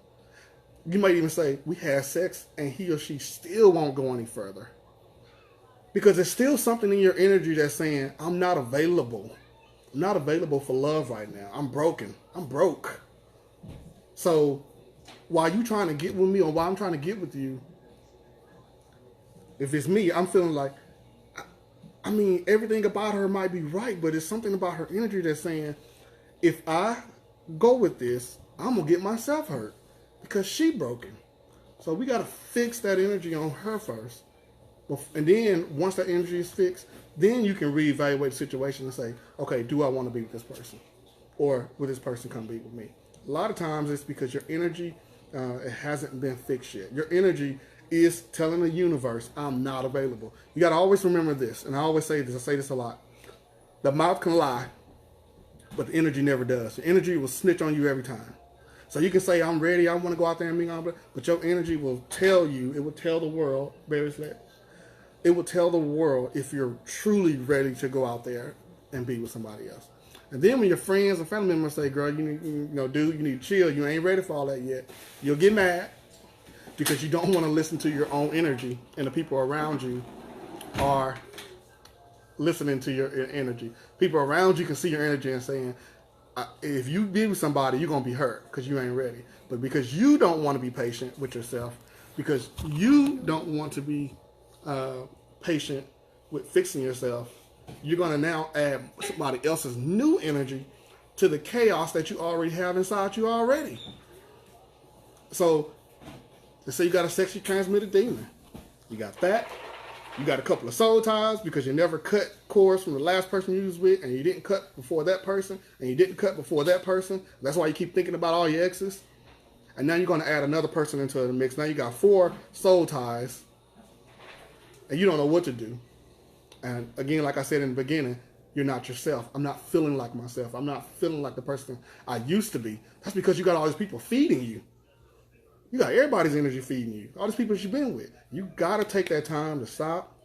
You might even say, we had sex, and he or she still won't go any further. Because there's still something in your energy that's saying, I'm not available. I'm not available for love right now. I'm broken. I'm broke. So while you trying to get with me, or while I'm trying to get with you, if it's me, I'm feeling like I mean, everything about her might be right, but it's something about her energy that's saying, if I go with this, I'm gonna get myself hurt because she broken. So we gotta fix that energy on her first, and then once that energy is fixed, then you can reevaluate the situation and say, okay, do I want to be with this person, or will this person come be with me? A lot of times it's because your energy it hasn't been fixed yet. Your energy is telling the universe, I'm not available. You got to always remember this, and I always say this, I say this a lot. The mouth can lie, but the energy never does. The energy will snitch on you every time. So you can say, I'm ready, I want to go out there and be on, but your energy will tell you, it will tell the world, it will tell the world if you're truly ready to go out there and be with somebody else. And then when your friends and family members say, girl, dude, you need to chill, you ain't ready for all that yet, you'll get mad because you don't want to listen to your own energy, and the people around you are listening to your energy. People around you can see your energy and saying, if you be with somebody, you're going to be hurt because you ain't ready. But because you don't want to be patient with yourself, because you don't want to be patient with fixing yourself, you're going to now add somebody else's new energy to the chaos that you already have inside you already. So, let's say you got a sexually transmitted demon. You got that. You got a couple of soul ties because you never cut cords from the last person you was with, and you didn't cut before that person, and you didn't cut before that person. That's why you keep thinking about all your exes. And now you're going to add another person into the mix. Now you got 4 soul ties, and you don't know what to do. And again, like I said in the beginning, you're not yourself. I'm not feeling like myself. I'm not feeling like the person I used to be. That's because you got all these people feeding you. You got everybody's energy feeding you. All these people that you've been with. You got to take that time to stop,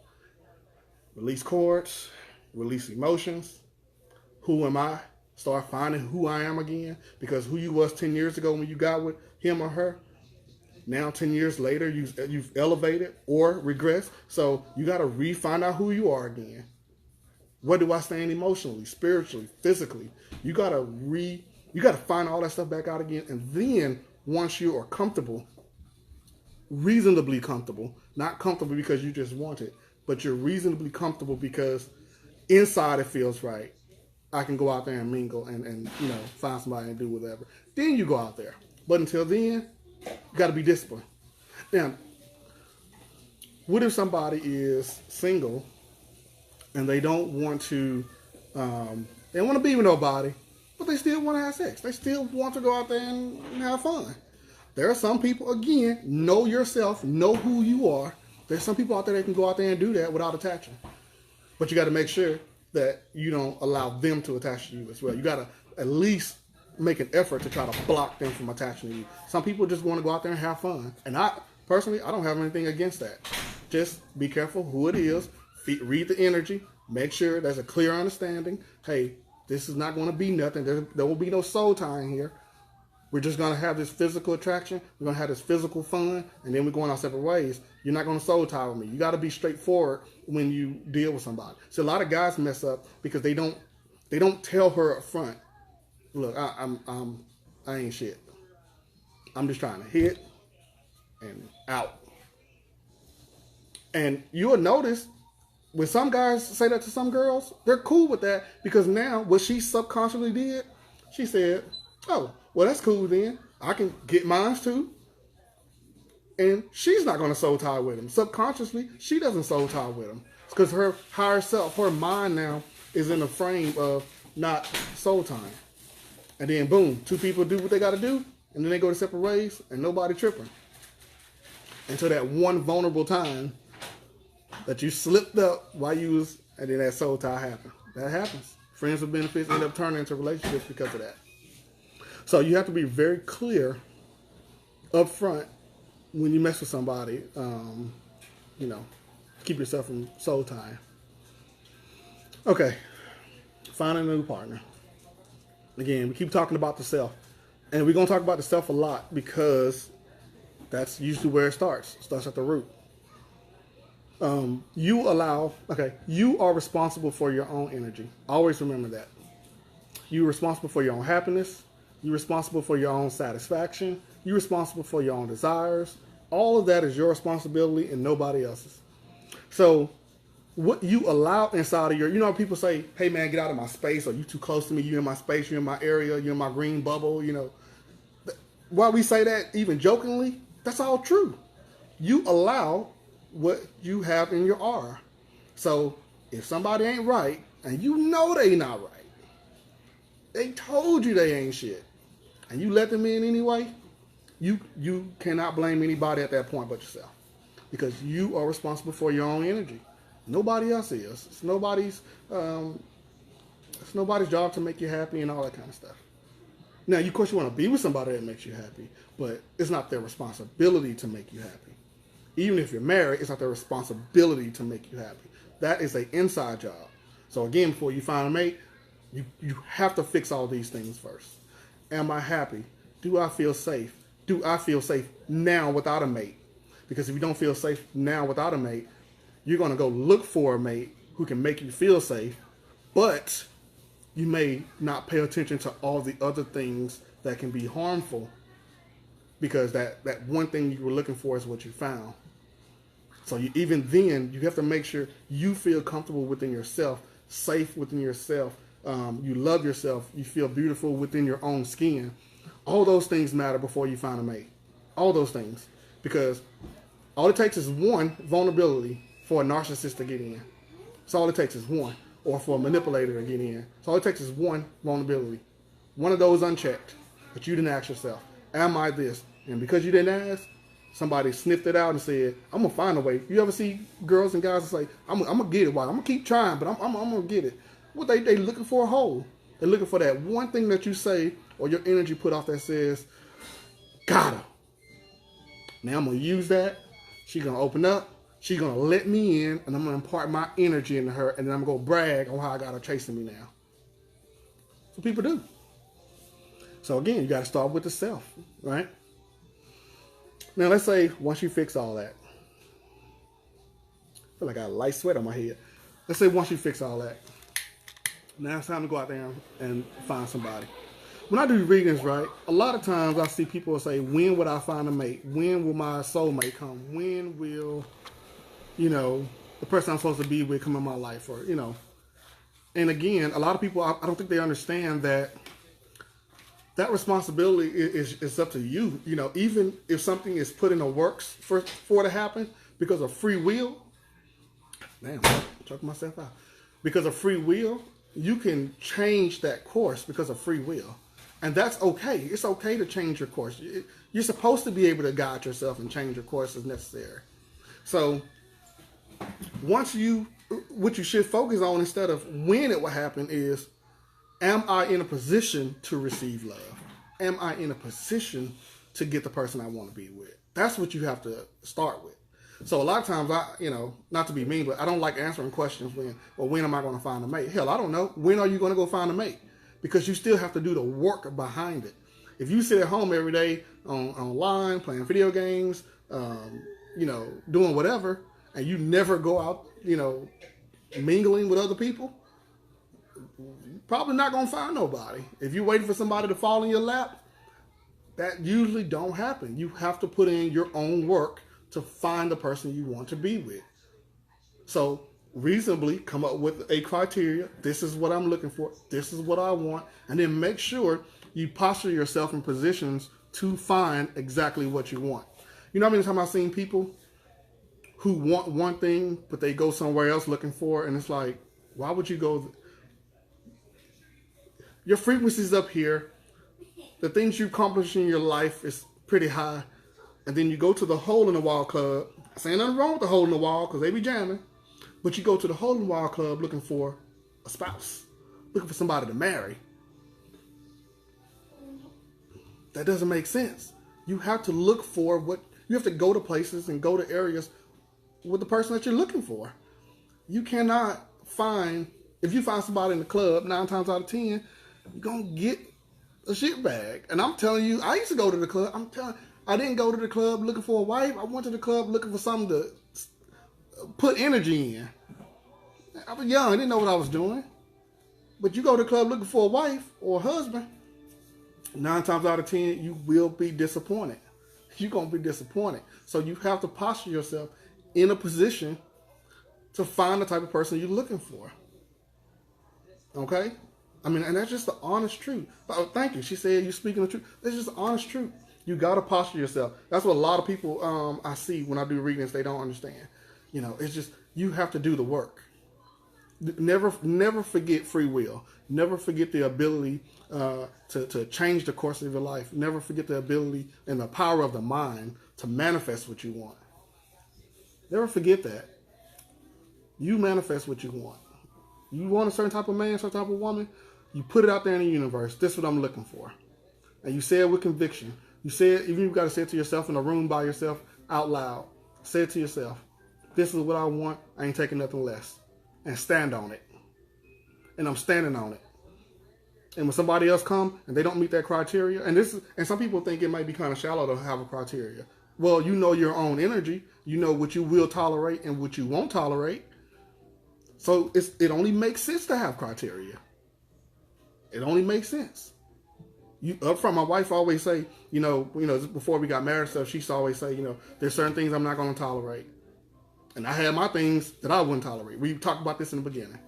release cords, release emotions. Who am I? Start finding who I am again. Because who you was 10 years ago when you got with him or her, now 10 years later, you've elevated or regressed. So you got to find out who you are again. Where do I stand emotionally, spiritually, physically? You got to find all that stuff back out again. And then once you are comfortable, reasonably comfortable, not comfortable because you just want it, but you're reasonably comfortable because inside it feels right. I can go out there and mingle and find somebody and do whatever. Then you go out there. But until then, you got to be disciplined. Now, what if somebody is single and they don't want to, they want to be with nobody, but they still want to have sex. They still want to go out there and have fun. There are some people, again, know yourself, know who you are. There's some people out there that can go out there and do that without attaching. But you got to make sure that you don't allow them to attach to you as well. You got to at least make an effort to try to block them from attaching to you. Some people just want to go out there and have fun. And I don't have anything against that. Just be careful who it is. Read the energy. Make sure there's a clear understanding. Hey, this is not going to be nothing. There will be no soul tying here. We're just going to have this physical attraction. We're going to have this physical fun. And then we're going our separate ways. You're not going to soul tie with me. You got to be straightforward when you deal with somebody. So a lot of guys mess up because they don't tell her up front, look, I ain't shit. I'm just trying to hit and out. And you'll notice when some guys say that to some girls, they're cool with that because now what she subconsciously did, she said, oh, well, that's cool then. I can get mine too. And she's not going to soul tie with him. Subconsciously, she doesn't soul tie with him. It's because her higher self, her mind now is in a frame of not soul tying. And then boom, 2 people do what they got to do, and then they go to separate ways, and nobody tripping. Until that one vulnerable time that you slipped up while you was, and then that soul tie happened. That happens. Friends with benefits end up turning into relationships because of that. So you have to be very clear up front when you mess with somebody, keep yourself from soul tying. Okay, finding a new partner. Again, we keep talking about the self. And we're going to talk about the self a lot because that's usually where it starts. It starts at the root. You are responsible for your own energy. Always remember that. You're responsible for your own happiness. You're responsible for your own satisfaction. You're responsible for your own desires. All of that is your responsibility and nobody else's. So what you allow inside of your, you know, people say, hey man, get out of my space, or you too close to me, you in my space, you in my area, you in my green bubble, you know. Why we say that, even jokingly, that's all true. You allow what you have in your aura. So if somebody ain't right, and you know they not right, they told you they ain't shit, and you let them in anyway, you cannot blame anybody at that point but yourself. Because you are responsible for your own energy. Nobody else is. It's nobody's job to make you happy and all that kind of stuff. Now, of course, you want to be with somebody that makes you happy, but it's not their responsibility to make you happy. Even if you're married, it's not their responsibility to make you happy. That is an inside job. So again, before you find a mate, you have to fix all these things first. Am I happy? Do I feel safe? Do I feel safe now without a mate? Because if you don't feel safe now without a mate, you're going to go look for a mate who can make you feel safe, but you may not pay attention to all the other things that can be harmful, because that one thing you were looking for is what you found. So even then, you have to make sure you feel comfortable within yourself, safe within yourself. You love yourself. You feel beautiful within your own skin. All those things matter before you find a mate. All those things. Because all it takes is one vulnerability for a narcissist to get in. That's all it takes is one. Or for a manipulator to get in. So all it takes is one vulnerability. One of those unchecked. But you didn't ask yourself, am I this? And because you didn't ask, somebody sniffed it out and said, I'm going to find a way. You ever see girls and guys that say, I'm going to get it. I'm going to keep trying, but I'm going to get it. What they looking for a hole. They're looking for that one thing that you say or your energy put off that says, got her. Now I'm going to use that. She's going to open up. She's going to let me in, and I'm going to impart my energy into her, and then I'm going to brag on how I got her chasing me now. That's what people do. So again, you got to start with the self, right? Now let's say once you fix all that, I feel like I got a light sweat on my head. Let's say once you fix all that, now it's time to go out there and find somebody. When I do readings, right, a lot of times I see people say, when would I find a mate? When will my soulmate come? When will, the person I'm supposed to be with come in my life? Or, and again, a lot of people, I don't think they understand that responsibility is up to you. Even if something is put in the works for it to happen because of free will, damn, I'm choking myself out. Because of free will, you can change that course because of free will. And that's okay. It's okay to change your course. You're supposed to be able to guide yourself and change your course as necessary. So what you should focus on instead of when it will happen is, am I in a position to receive love? Am I in a position to get the person I want to be with? That's what you have to start with. So a lot of times, not to be mean, but I don't like answering questions when am I going to find a mate? Hell, I don't know. When are you going to go find a mate? Because you still have to do the work behind it. If you sit at home every day online, playing video games, doing whatever, and you never go out, mingling with other people, probably not going to find nobody. If you're waiting for somebody to fall in your lap, that usually don't happen. You have to put in your own work to find the person you want to be with. So reasonably come up with a criteria. This is what I'm looking for. This is what I want. And then make sure you posture yourself in positions to find exactly what you want. You know how many times I've seen people who want one thing, but they go somewhere else looking for it, and it's like, why would you go? Your frequency's up here. The things you accomplish in your life is pretty high. And then you go to the Hole in the Wall Club. I say nothing wrong with the Hole in the Wall because they be jamming. But you go to the Hole in the Wall Club looking for a spouse. Looking for somebody to marry. That doesn't make sense. You have to look for you have to go to places and go to areas with the person that you're looking for. You cannot if you find somebody in the club, 9 times out of 10, you're going to get a shit bag. And I'm telling you, I used to go to the club. I didn't go to the club looking for a wife. I went to the club looking for something to put energy in. I was young. I didn't know what I was doing. But you go to the club looking for a wife or a husband, 9 times out of 10, you will be disappointed. You're going to be disappointed. So you have to posture yourself in a position to find the type of person you're looking for. Okay? I mean, and that's just the honest truth. Oh, thank you. She said you're speaking the truth. It's just the honest truth. You got to posture yourself. That's what a lot of people I see when I do readings, they don't understand. You know, it's just, you have to do the work. Never forget free will. Never forget the ability to change the course of your life. Never forget the ability and the power of the mind to manifest what you want. Never forget that. You manifest what you want. You want a certain type of man, certain type of woman, you put it out there in the universe. This is what I'm looking for. And you say it with conviction. You say it, even if you got to say it to yourself in a room by yourself out loud. Say it to yourself. This is what I want. I ain't taking nothing less. And stand on it. And I'm standing on it. And when somebody else come and they don't meet that criteria, and some people think it might be kind of shallow to have a criteria. Well, you know your own energy. You know what you will tolerate and what you won't tolerate. So it only makes sense to have criteria. It only makes sense. You up front, my wife always say, before we got married and stuff, she used to always say, there's certain things I'm not going to tolerate. And I had my things that I wouldn't tolerate. We talked about this in the beginning.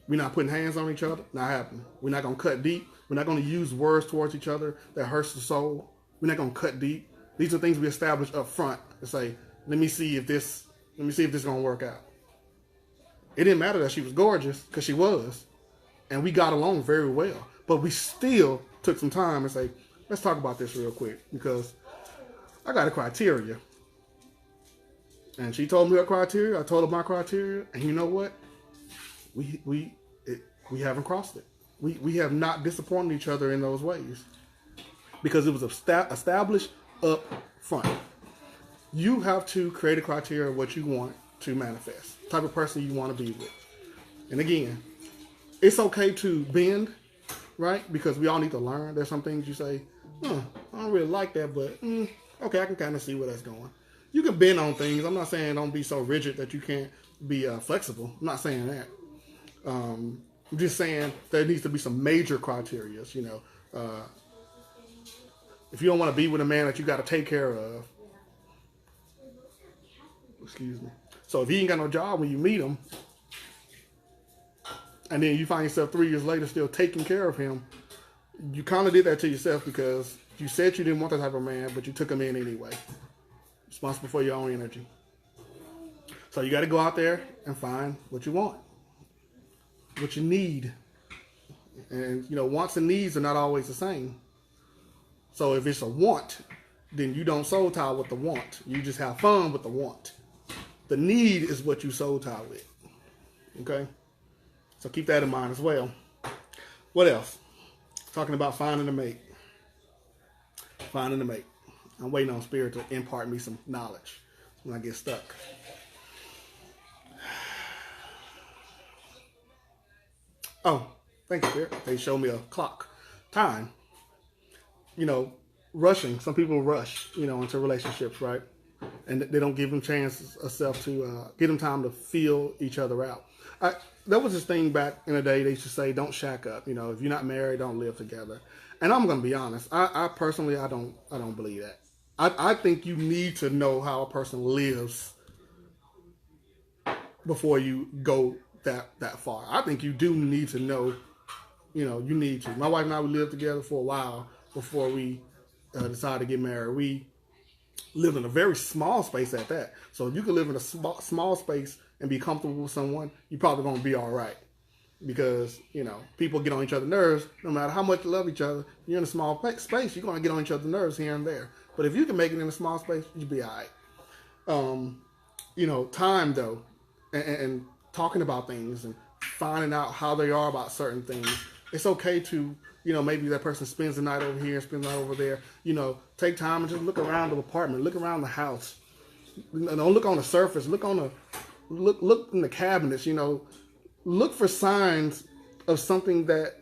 We're not putting hands on each other. Not happening. We're not going to cut deep. We're not going to use words towards each other that hurts the soul. We're not going to cut deep. These are things we establish up front to say, let me see if this is going to work out. It didn't matter that she was gorgeous, because she was. And we got along very well. But we still took some time and say, let's talk about this real quick, because I got a criteria. And she told me her criteria. I told her my criteria. And you know what? We haven't crossed it. We have not disappointed each other in those ways. Because it was established up front. You have to create a criteria of what you want to manifest. The type of person you want to be with. And again, it's okay to bend, right? Because we all need to learn. There's some things you say, I don't really like that, but okay, I can kind of see where that's going. You can bend on things. I'm not saying don't be so rigid that you can't be flexible. I'm not saying that. I'm just saying there needs to be some major criteria. If you don't want to be with a man that you got to take care of, excuse me. So if he ain't got no job when you meet him, and then you find yourself 3 years later still taking care of him, you kind of did that to yourself, because you said you didn't want that type of man, but you took him in anyway. Responsible for your own energy. So you got to go out there and find what you want, what you need. And, wants and needs are not always the same. So if it's a want, then you don't soul tie with the want. You just have fun with the want. The need is what you soul tie with. Okay? So keep that in mind as well. What else? Talking about finding a mate. Finding a mate. I'm waiting on Spirit to impart me some knowledge when I get stuck. Oh, thank you, Spirit. They showed me a clock. Time. Rushing. Some people rush, into relationships, right? And they don't give them chances to give them time to feel each other out. That was this thing back in the day. They used to say, don't shack up. If you're not married, don't live together. And I'm going to be honest. I personally don't believe that. I think you need to know how a person lives before you go that far. I think you do need to know, you need to. My wife and I, we lived together for a while before we decided to get married. We lived in a very small space at that. So if you can live in a small space and be comfortable with someone, you're probably going to be all right. Because, people get on each other's nerves. No matter how much you love each other, you're in a small space, you're going to get on each other's nerves here and there. But if you can make it in a small space, you'll be all right. Time, though, and talking about things and finding out how they are about certain things. It's okay to, maybe that person spends the night over here, spends the night over there. Take time and just look around the apartment, look around the house. Don't look on the surface. Look in the cabinets. Look for signs of something that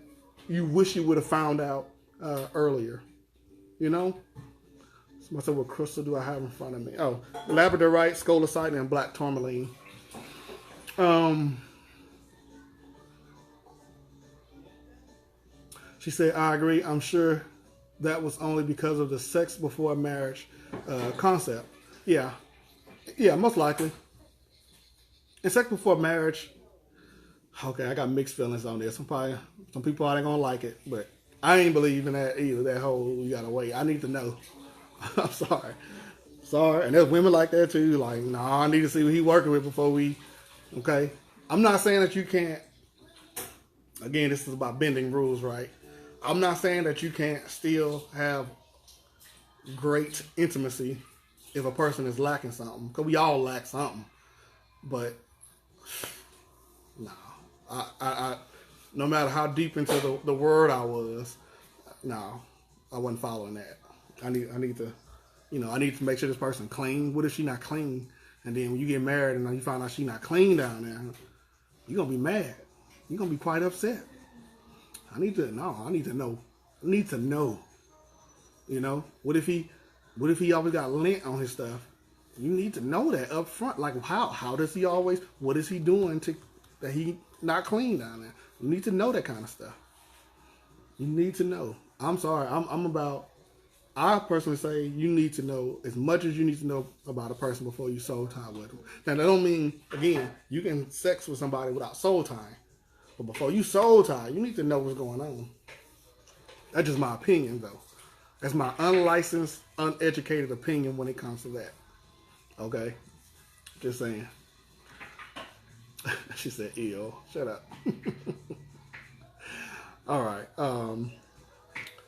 you wish you would have found out earlier. So I said, what crystal do I have in front of me? Oh, labradorite, scolecite, and black tourmaline. She said, I agree. I'm sure that was only because of the sex before marriage concept. Yeah, most likely. And sex before marriage, okay, I got mixed feelings on this. Some people aren't gonna like it, but I ain't believe in that either. That whole you gotta wait. I need to know. I'm sorry. And there's women like that too. Like, nah, I need to see what he working with before we. Okay, I'm not saying that you can't. Again, this is about bending rules, right? I'm not saying that you can't still have great intimacy if a person is lacking something, because we all lack something. But no, I no matter how deep into the word I was, no, I wasn't following that. I need to, I need to make sure this person clean. What if she not clean? And then when you get married and you find out she not clean down there, you're gonna be mad. You're gonna be quite upset. I need to know. I need to know. What if he always got lint on his stuff? You need to know that up front. Like, how does he always? What is he doing that he not clean down there? You need to know that kind of stuff. You need to know. I'm sorry. I personally say you need to know as much as you need to know about a person before you soul tie with them. Now that don't mean, again, you can sex with somebody without soul tying, but before you soul tie, you need to know what's going on. That's just my opinion, though. That's my unlicensed, uneducated opinion when it comes to that. Okay? Just saying. She said, ew. Shut up. All right.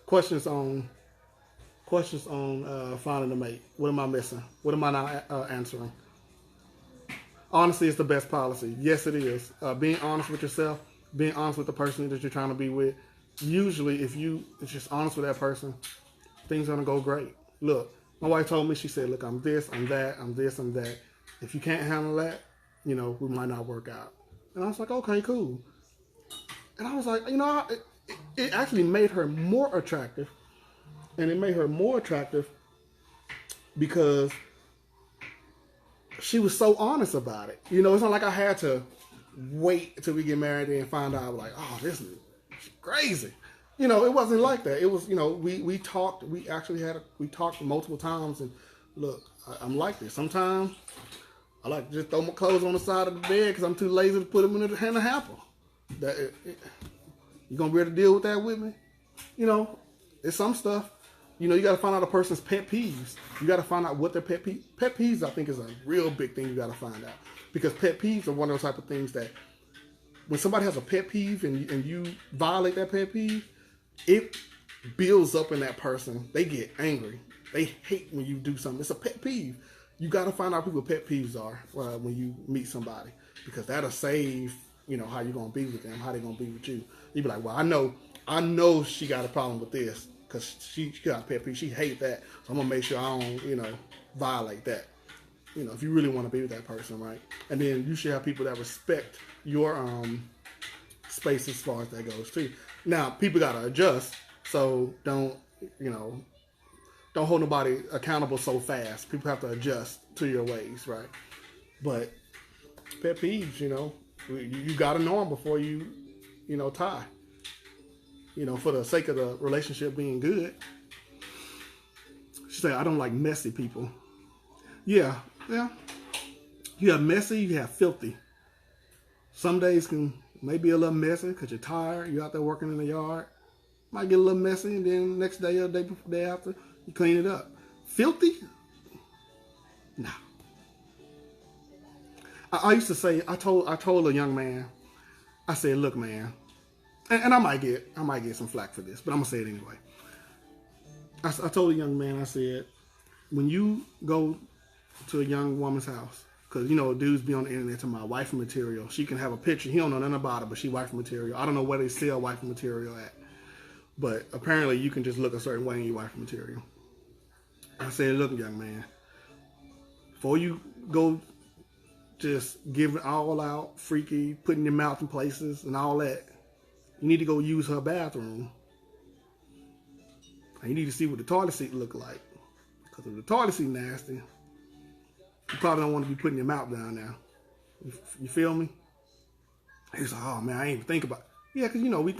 Questions on finding a mate. What am I missing? What am I not answering? Honesty is the best policy. Yes, it is. Being honest with yourself, being honest with the person that you're trying to be with. Usually, if you're just honest with that person, things are going to go great. Look, my wife told me, she said, look, I'm this, I'm that, I'm this, I'm that. If you can't handle that, we might not work out. And I was like, okay, cool. And I was like, it actually made her more attractive. And it made her more attractive because she was so honest about it. It's not like I had to wait until we get married and find out, like, oh, this is crazy. It wasn't like that. It was, we talked. We talked multiple times. And look, I'm like this. Sometimes I like to just throw my clothes on the side of the bed because I'm too lazy to put them in the hamper. You gonna be able to deal with that with me? It's some stuff. You got to find out a person's pet peeves. You got to find out what their pet peeves. Pet peeves, I think, is a real big thing you got to find out, because pet peeves are one of those type of things that when somebody has a pet peeve and you violate that pet peeve, it builds up in that person. They get angry. They hate when you do something. It's a pet peeve. You got to find out who your pet peeves are when you meet somebody, because that'll save how you're gonna be with them, how they're gonna be with you. You be like, well, I know she got a problem with this. Because she got a pet peeve. She hate that. So I'm going to make sure I don't, violate that. If you really want to be with that person, right? And then you should have people that respect your space as far as that goes, too. Now, people got to adjust. So don't hold nobody accountable so fast. People have to adjust to your ways, right? But pet peeves, you got to know them before you, tie. For the sake of the relationship being good. She said, I don't like messy people. Yeah. You have messy, you have filthy. Some days can maybe a little messy because you're tired, you're out there working in the yard. Might get a little messy, and then next day or the day after, you clean it up. Filthy? No. I used to say, I told a young man, I said, look, man, and I might get some flack for this, but I'm gonna say it anyway. I told a young man, I said, when you go to a young woman's house, because dudes be on the internet to my wifey material. She can have a picture. He don't know nothing about it, but she wifey material. I don't know where they sell wifey material at, but apparently you can just look a certain way in your wifey material. I said, look, young man, before you go just giving all out, freaky, putting your mouth in places and all that, you need to go use her bathroom. And you need to see what the toilet seat look like. Because if the toilet seat nasty, you probably don't want to be putting your mouth down there. You feel me? He's like, oh man, I ain't even think about it. Yeah, because we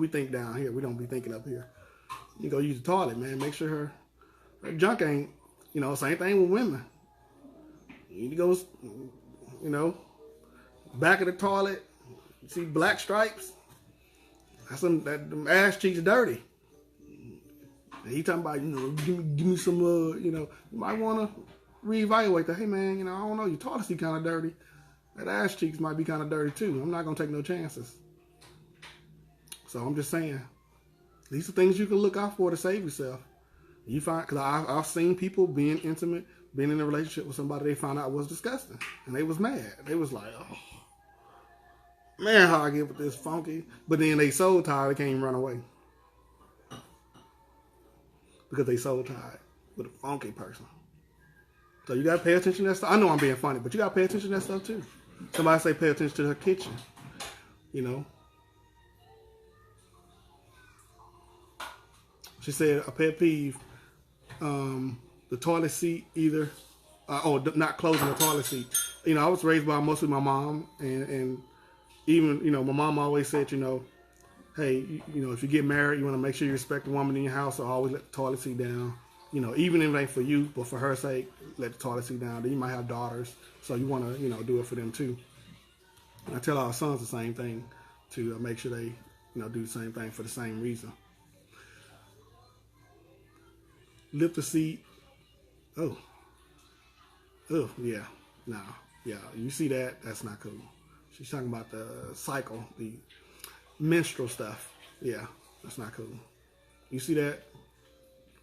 think down here. We don't be thinking up here. You go use the toilet, man. Make sure her junk ain't, same thing with women. You need to go, back of the toilet, you see black stripes. That's them ass cheeks dirty. And he talking about, give me some, you might want to reevaluate that. Hey man, I don't know, your toilet seat kind of dirty. That ass cheeks might be kind of dirty too. I'm not gonna take no chances. So I'm just saying, these are things you can look out for to save yourself. You find, because I've seen people being intimate, being in a relationship with somebody they found out was disgusting, and they was mad. They was like, oh man, how I get with this funky? But then they so tired they can't even run away because they so tired with a funky person. So you gotta pay attention to that stuff. I know I'm being funny, but you gotta pay attention to that stuff too. Somebody say pay attention to her kitchen. She said a pet peeve, the toilet seat either, not closing the toilet seat. I was raised by mostly my mom, and even, my mom always said, hey, if you get married, you want to make sure you respect the woman in your house, so always let the toilet seat down. Even if it ain't for you, but for her sake, let the toilet seat down. Then you might have daughters, so you want to, do it for them too. And I tell our sons the same thing, to make sure they, do the same thing for the same reason. Lift the seat. Oh, yeah. No, yeah. You see that? That's not cool. She's talking about the cycle, the menstrual stuff. Yeah, that's not cool. You see that?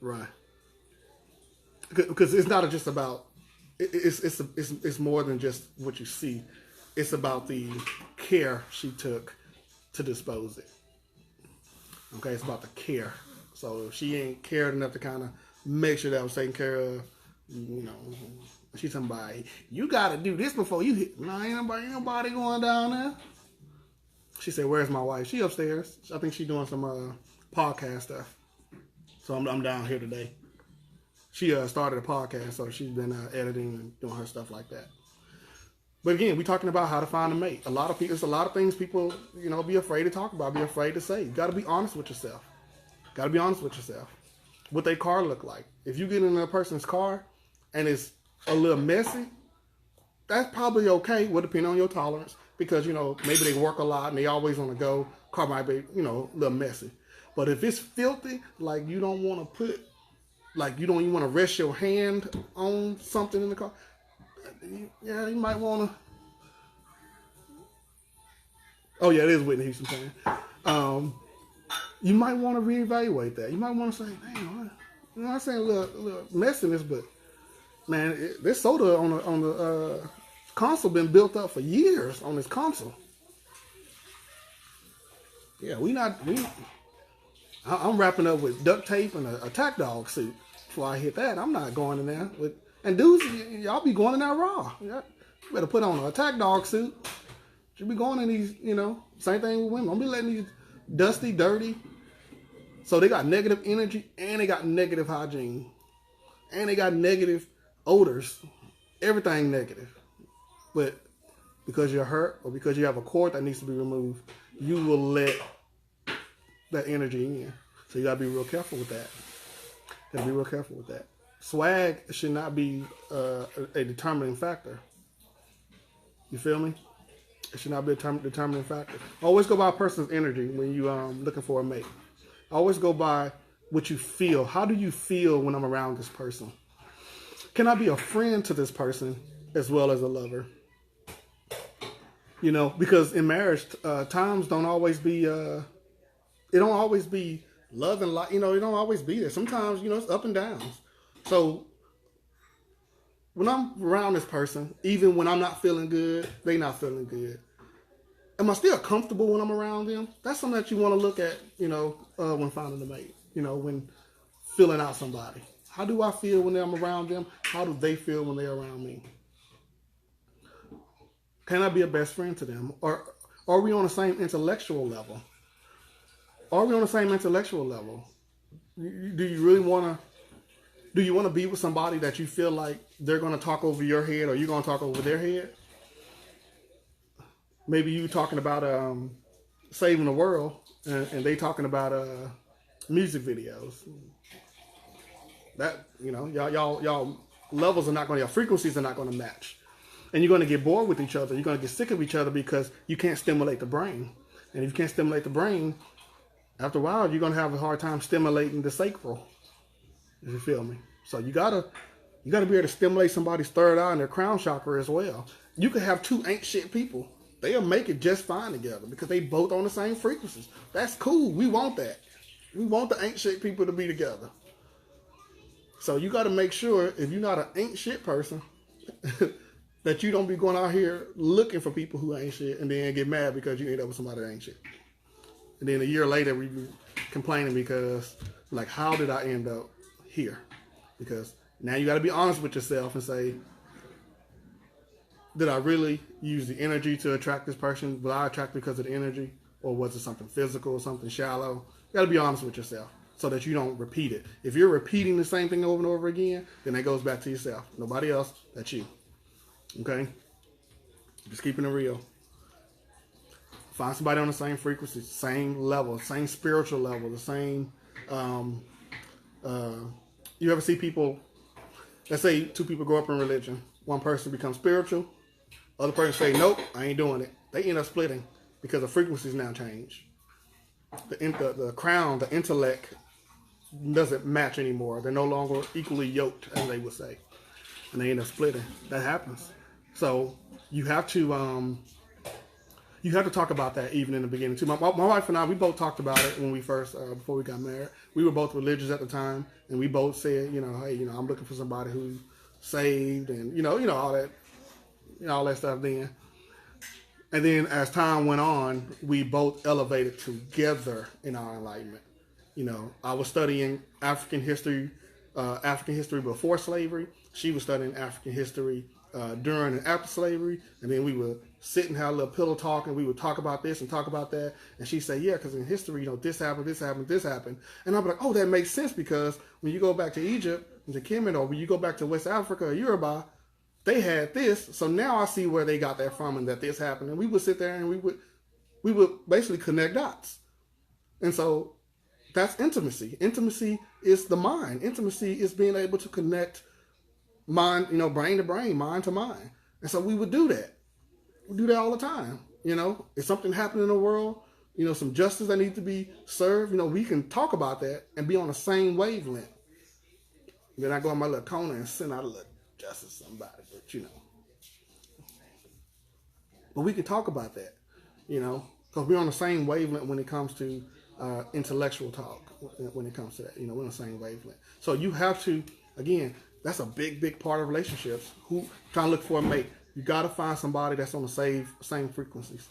Right. Because it's not just about, it's more than just what you see. It's about the care she took to dispose it. Okay, it's about the care. So if she ain't cared enough to kind of make sure that was taken care of, she's talking about, you got to do this before you hit. No, ain't nobody going down there. She said, where's my wife? She upstairs. I think she's doing some podcast stuff. So I'm down here today. She started a podcast, so she's been editing and doing her stuff like that. But again, we're talking about how to find a mate. There's a lot of things people, be afraid to talk about, be afraid to say. You got to be honest with yourself. Got to be honest with yourself. What their car look like. If you get in a person's car and it's a little messy, that's probably okay. Will depend on your tolerance, because maybe they work a lot and they always on the go. Car might be a little messy. But if it's filthy, like you don't want to put, like you don't even want to rest your hand on something in the car, yeah, you might want to. Oh yeah, it is Whitney Houston saying. You might want to reevaluate that. You might want to say, "Damn, I'm not saying a little messiness, but man, this soda on the console been built up for years on this console." Yeah, I'm wrapping up with duct tape and a attack dog suit before I hit that. I'm not going in there with. And dudes, y'all be going in there raw. You better put on an attack dog suit. You be going in these, same thing with women. Don't be letting these dusty, dirty. So they got negative energy, and they got negative hygiene, and they got negative odors. Everything negative. But because you're hurt or because you have a cord that needs to be removed, you will let that energy in. So you gotta be real careful with that. Swag should not be a determining factor. You feel me? It should not be a determining factor. Always go by a person's energy when you looking for a mate. Always go by what you feel. How do you feel when I'm around this person? Can I be a friend to this person as well as a lover? Because in marriage, times don't always be. It don't always be love and light. It don't always be there. Sometimes it's up and downs. So when I'm around this person, even when I'm not feeling good, they not feeling good. Am I still comfortable when I'm around them? That's something that you want to look at, when finding a mate, when filling out somebody. How do I feel when I'm around them? How do they feel when they're around me? Can I be a best friend to them? Or are we on the same intellectual level? Do you really want to be with somebody that you feel like they're going to talk over your head or you're going to talk over their head? Maybe you talking about saving the world and they talking about music videos. That, y'all levels are not going to, your frequencies are not going to match. And you're going to get bored with each other. You're going to get sick of each other because you can't stimulate the brain. And if you can't stimulate the brain, after a while, you're going to have a hard time stimulating the sacral. If you feel me. So you gotta be able to stimulate somebody's third eye and their crown chakra as well. You could have two ain't shit people. They'll make it just fine together because they both on the same frequencies. That's cool. We want that. We want the ain't shit people to be together. So you got to make sure if you're not an ain't shit person that you don't be going out here looking for people who ain't shit and then get mad because you end up with somebody that ain't shit. And then a year later we be complaining because like, how did I end up here? Because now you got to be honest with yourself and say, did I really use the energy to attract this person? Was I attract because of the energy? Or was it something physical or something shallow? You got to be honest with yourself so that you don't repeat it. If you're repeating the same thing over and over again, then that goes back to yourself. Nobody else, that's you. Okay? Just keeping it real. Find somebody on the same frequency, same level, same spiritual level, the same... you ever see people, let's say two people grow up in religion. One person becomes spiritual. Other person say, nope, I ain't doing it. They end up splitting because the frequencies now change. The crown, the intellect doesn't match anymore. They're no longer equally yoked, as they would say. And they end up splitting. That happens. So you have to talk about that even in the beginning too. My wife and I, we both talked about it when we first, before we got married. We were both religious at the time, and we both said, hey, I'm looking for somebody who's saved, and all that stuff. Then, and then as time went on, we both elevated together in our enlightenment. I was studying African history before slavery. She was studying African history during and after slavery, and then we would sit and have a little pillow talk, and we would talk about this and talk about that, and she'd say, yeah, because in history, this happened, this happened, this happened, and I'd be like, oh, that makes sense, because when you go back to Egypt, and to Kemet, or when you go back to West Africa or Yoruba, they had this, so now I see where they got that from and that this happened, and we would sit there and we would basically connect dots, and so that's intimacy. Intimacy is the mind. Intimacy is being able to connect mind, brain to brain, mind to mind. And so we would do that. We do that all the time. If something happened in the world, some justice that needs to be served, we can talk about that and be on the same wavelength. Then I go in my little corner and send out a little justice to somebody, but we can talk about that, because we're on the same wavelength when it comes to intellectual talk, when it comes to that, we're on the same wavelength. So you have to, again, that's a big part of relationships. Who trying to look for a mate? You got to find somebody that's on the same frequencies.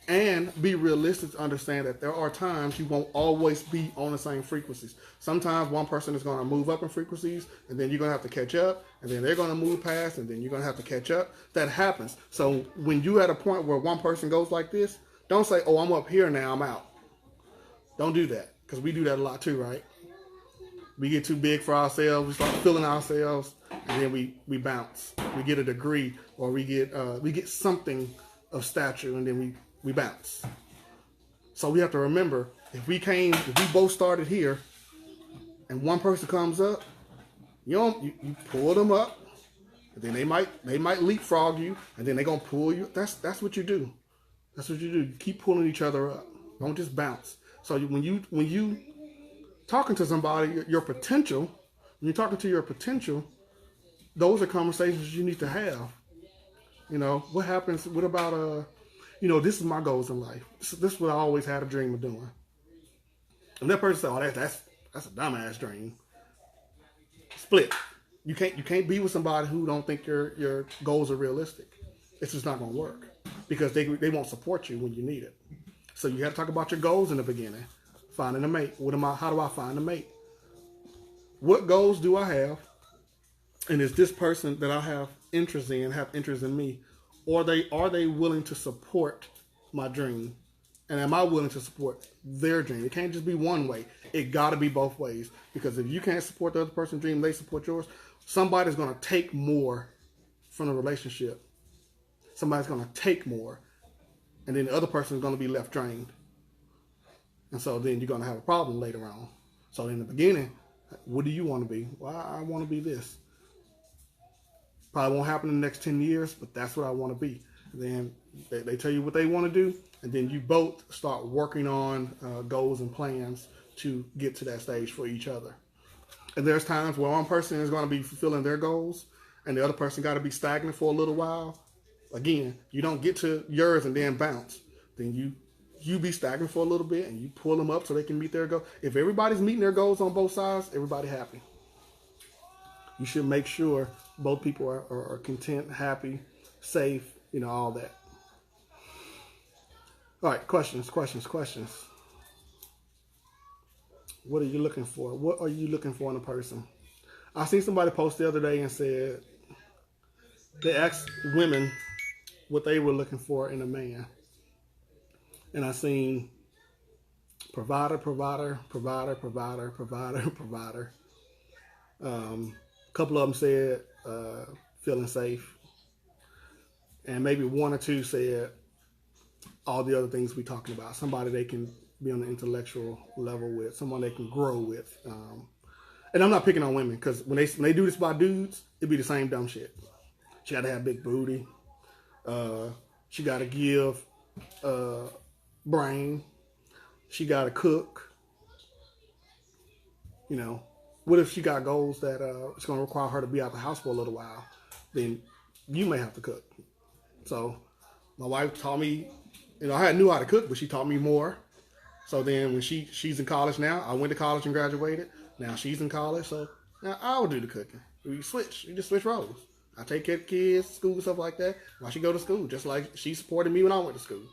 And be realistic to understand that there are times you won't always be on the same frequencies. Sometimes one person is going to move up in frequencies, and then you're going to have to catch up, and then they're going to move past, and then you're going to have to catch up. That happens. So when you're at a point where one person goes like this, don't say, oh, I'm up here now, I'm out. Don't do that, because we do that a lot too, right? We get too big for ourselves, we start feeling ourselves, and then we bounce. We get a degree, or we get something of stature, and then we bounce. So we have to remember, if we both started here, and one person comes up, you pull them up, and then they might leapfrog you, and then they're gonna pull you. That's what you do. That's what you do. You keep pulling each other up. Don't just bounce. So when you talking to somebody, your potential, when you're talking to your potential, those are conversations you need to have. What happens? What about this is my goals in life. This is what I always had a dream of doing. And that person said, oh, that's a dumbass dream. Split. You can't be with somebody who don't think your goals are realistic. It's just not gonna work, because they won't support you when you need it. So you have to talk about your goals in the beginning. Finding a mate. How do I find a mate? What goals do I have? And is this person that I have interest in me? Or are they willing to support my dream? And am I willing to support their dream? It can't just be one way. It got to be both ways. Because if you can't support the other person's dream, they support yours, somebody's going to take more from the relationship. Somebody's going to take more. And then the other person is going to be left drained. And so then you're going to have a problem later on. So in the beginning, what do you want to be? Well, I want to be this. Probably won't happen in the next 10 years, but that's what I want to be. And then they tell you what they want to do, and then you both start working on goals and plans to get to that stage for each other. And there's times where one person is going to be fulfilling their goals, and the other person got to be stagnant for a little while. Again, you don't get to yours and then bounce. Then you be stagnant for a little bit, and you pull them up so they can meet their goal. If everybody's meeting their goals on both sides, everybody happy. You should make sure both people are content, happy, safe, all that. All right, questions. What are you looking for? What are you looking for in a person? I seen somebody post the other day and said they asked women what they were looking for in a man. And I seen provider. A couple of them said feeling safe. And maybe one or two said all the other things we talking about. Somebody they can be on the intellectual level with, someone they can grow with. And I'm not picking on women, because when they do this by dudes, it'd be the same dumb shit. She got to have big booty. She got to give brain. She got to cook. What if she got goals that it's going to require her to be out the house for a little while? Then you may have to cook. So my wife taught me, I knew how to cook, but she taught me more. So then when she's in college now, I went to college and graduated. Now she's in college, so now I will do the cooking. We just switch roles. I take care of kids, school, stuff like that, while she go to school, just like she supported me when I went to school.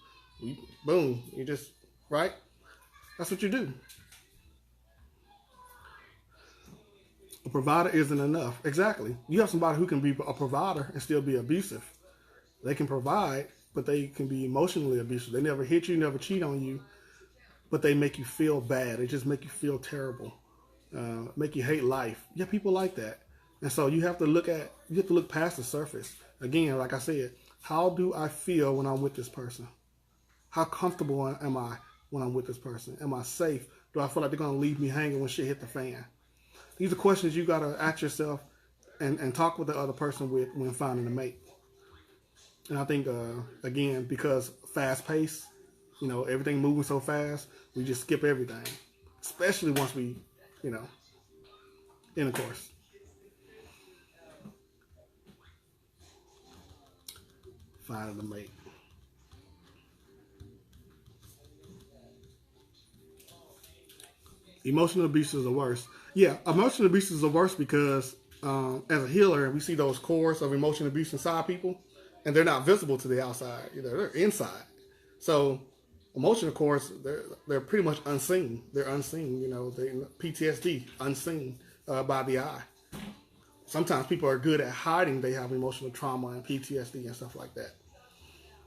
Boom, right? That's what you do. A provider isn't enough. Exactly. You have somebody who can be a provider and still be abusive. They can provide, but they can be emotionally abusive. They never hit you, never cheat on you, but they make you feel bad. They just make you feel terrible, make you hate life. Yeah, people like that. And so you have to look past the surface. Again, like I said, how do I feel when I'm with this person? How comfortable am I when I'm with this person? Am I safe? Do I feel like they're going to leave me hanging when shit hit the fan? These are questions you got to ask yourself and talk with the other person with when finding a mate. And I think, again, because fast pace, everything moving so fast, we just skip everything, especially once we, intercourse. Finding a mate. Emotional abuse is the worst. Yeah, emotional abuse is the worst because as a healer, we see those cores of emotional abuse inside people, and they're not visible to the outside. They're inside. So emotional cores, they're pretty much unseen. They're unseen. PTSD, unseen by the eye. Sometimes people are good at hiding they have emotional trauma and PTSD and stuff like that.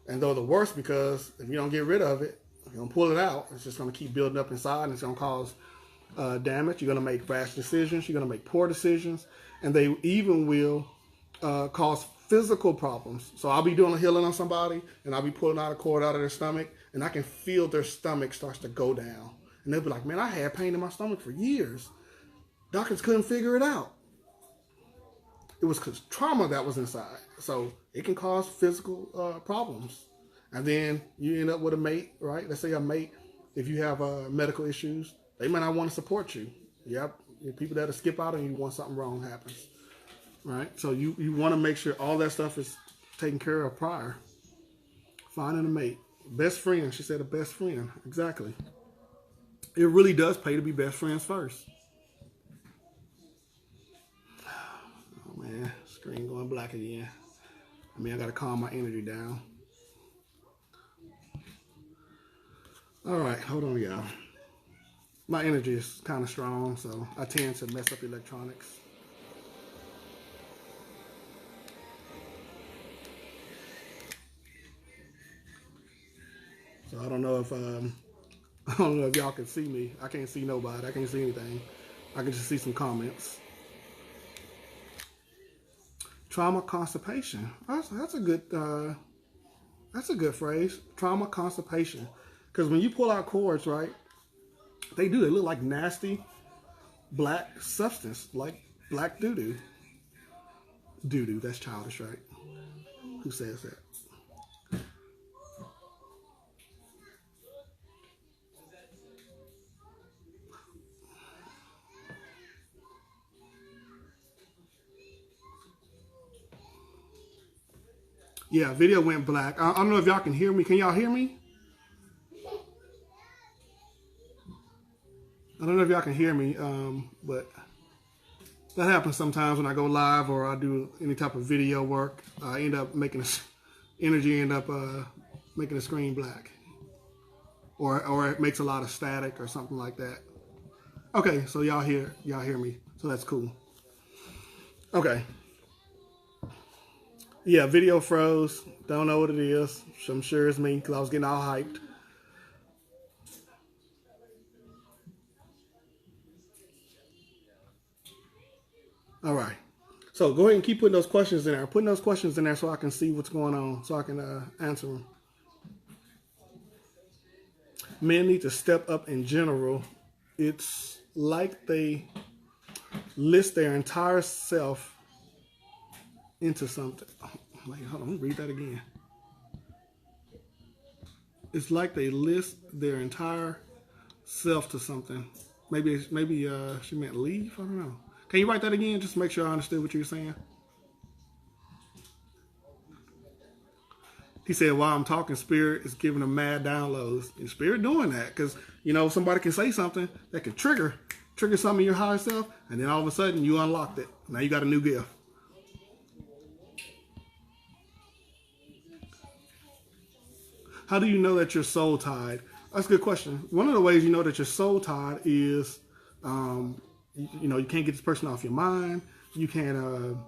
And they're the worst because if you don't get rid of it, you don't pull it out, it's just going to keep building up inside, and it's going to cause damage. You're going to make rash decisions. You're going to make poor decisions. And they even will cause physical problems. So I'll be doing a healing on somebody, and I'll be pulling out a cord out of their stomach, and I can feel their stomach starts to go down. And they'll be like, man, I had pain in my stomach for years. Doctors couldn't figure it out. It was because trauma that was inside. So it can cause physical problems. And then you end up with a mate, right? Let's say a mate, if you have medical issues, they might not want to support you. Yep. People that'll skip out on you when something wrong happens. Right? So you want to make sure all that stuff is taken care of prior. Finding a mate. Best friend. She said a best friend. Exactly. It really does pay to be best friends first. Oh man, screen going black again. I got to calm my energy down. All right, hold on, y'all. My energy is kind of strong, so I tend to mess up electronics. So I don't know if y'all can see me. I can't see nobody. I can't see anything. I can just see some comments. Trauma constipation. That's a good phrase. Trauma constipation. Because when you pull out cords, right, they look like nasty black substance, like black doo-doo. Doo-doo, that's childish, right? Who says that? Yeah, video went black. I don't know if y'all can hear me. Can y'all hear me? I don't know if y'all can hear me, but that happens sometimes when I go live or I do any type of video work. I end up making energy end up making the screen black, or it makes a lot of static or something like that. Okay, so y'all hear me, so that's cool. Okay. Yeah, video froze. Don't know what it is. I'm sure it's me because I was getting all hyped. All right. So go ahead and keep putting those questions in there. Putting those questions in there so I can see what's going on, so I can answer them. Men need to step up in general. It's like they list their entire self into something. Wait, hold on, let me read that again. It's like they list their entire self to something. Maybe she meant leave. I don't know. Can you write that again, just to make sure I understood what you were saying? He said, while I'm talking, Spirit is giving them mad downloads. And Spirit doing that because, you know, somebody can say something that can trigger something in your higher self, and then all of a sudden you unlocked it. Now you got a new gift. How do you know that you're soul tied? That's a good question. One of the ways you know that you're soul tied is, you know, you can't get this person off your mind. You can't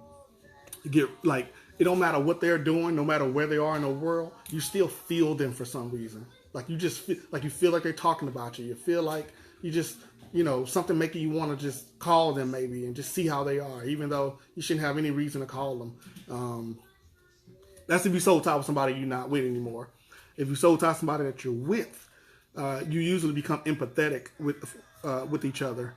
get, like, it don't matter what they're doing, no matter where they are in the world, you still feel them for some reason. Like you just feel like they're talking about you. You feel like you just, you know, something making you want to just call them maybe and just see how they are, even though you shouldn't have any reason to call them. That's if you soul tie with somebody you're not with anymore. If you soul tie somebody that you're with, you usually become empathetic with each other.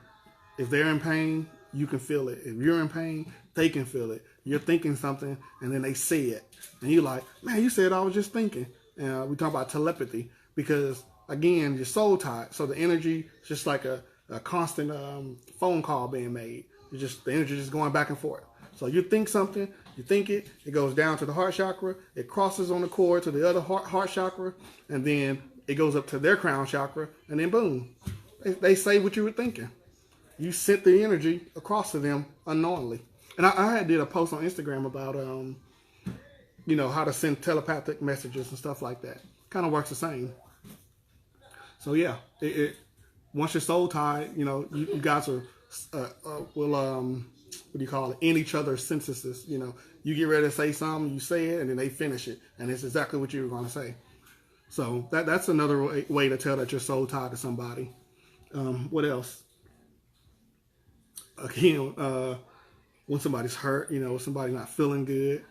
If they're in pain, you can feel it. If you're in pain, they can feel it. You're thinking something, and then they say it. And you're like, man, you said I was just thinking. We talk about telepathy because, again, you're soul tied. So the energy is just like a constant phone call being made. The energy just going back and forth. So you think something, you think it goes down to the heart chakra, it crosses on the cord to the other heart chakra, and then it goes up to their crown chakra, and then boom, they say what you were thinking. You sent the energy across to them unknowingly. And I had did a post on Instagram about, you know, how to send telepathic messages and stuff like that. Kind of works the same. So yeah, once you're soul tied, you know, you guys will what do you call it? In each other's sentences. You know, you get ready to say something, you say it, and then they finish it, and it's exactly what you were going to say. So that's another way to tell that you're soul tied to somebody. What else? Again, when somebody's hurt, you know, somebody not feeling good.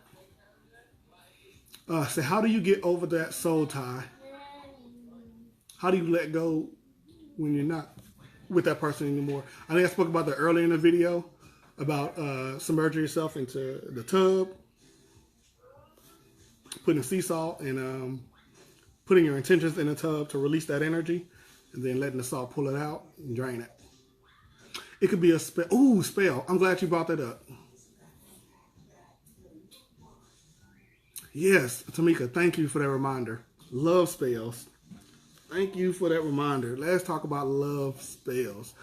So how do you get over that soul tie? How do you let go when you're not with that person anymore? I think I spoke about that earlier in the video about submerging yourself into the tub, putting sea salt, and putting your intentions in the tub to release that energy, and then letting the salt pull it out and drain it. It could be a spell. Ooh, spell. I'm glad you brought that up. Yes, Tamika, thank you for that reminder. Love spells. Thank you for that reminder. Let's talk about love spells.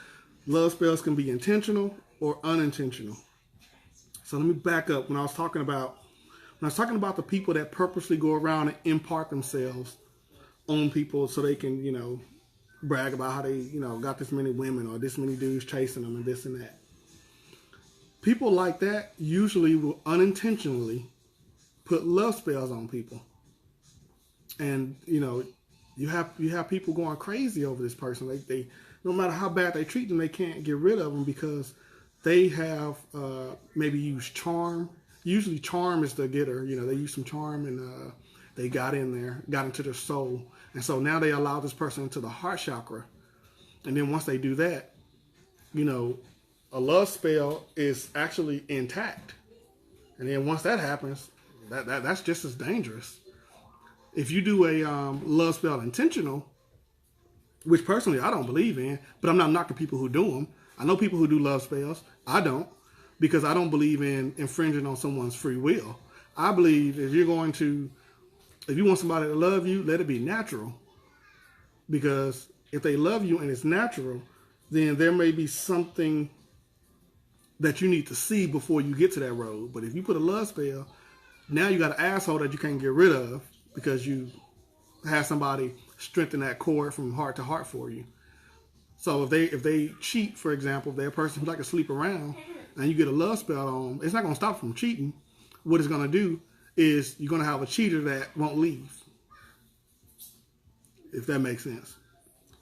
Love spells can be intentional or unintentional. So let me back up. When I was talking about the people that purposely go around and impart themselves on people so they can, you know, brag about how they, you know, got this many women or this many dudes chasing them and this and that. People like that usually will unintentionally put love spells on people. And, you know, you have people going crazy over this person. They no matter how bad they treat them, they can't get rid of them because they have maybe used charm. Usually charm is the getter. You know, they use some charm and they got into their soul. And so now they allow this person into the heart chakra. And then once they do that, you know, a love spell is actually intact. And then once that happens, that's just as dangerous. If you do a love spell intentional, which personally I don't believe in, but I'm not knocking people who do them. I know people who do love spells. I don't, because I don't believe in infringing on someone's free will. I believe if you want somebody to love you, let it be natural. Because if they love you and it's natural, then there may be something that you need to see before you get to that road. But if you put a love spell, now you got an asshole that you can't get rid of because you have somebody strengthen that cord from heart to heart for you. So if they cheat, for example, if they're a person who like to sleep around and you get a love spell on them, it's not going to stop from cheating. What it's going to do is you're going to have a cheater that won't leave. If that makes sense.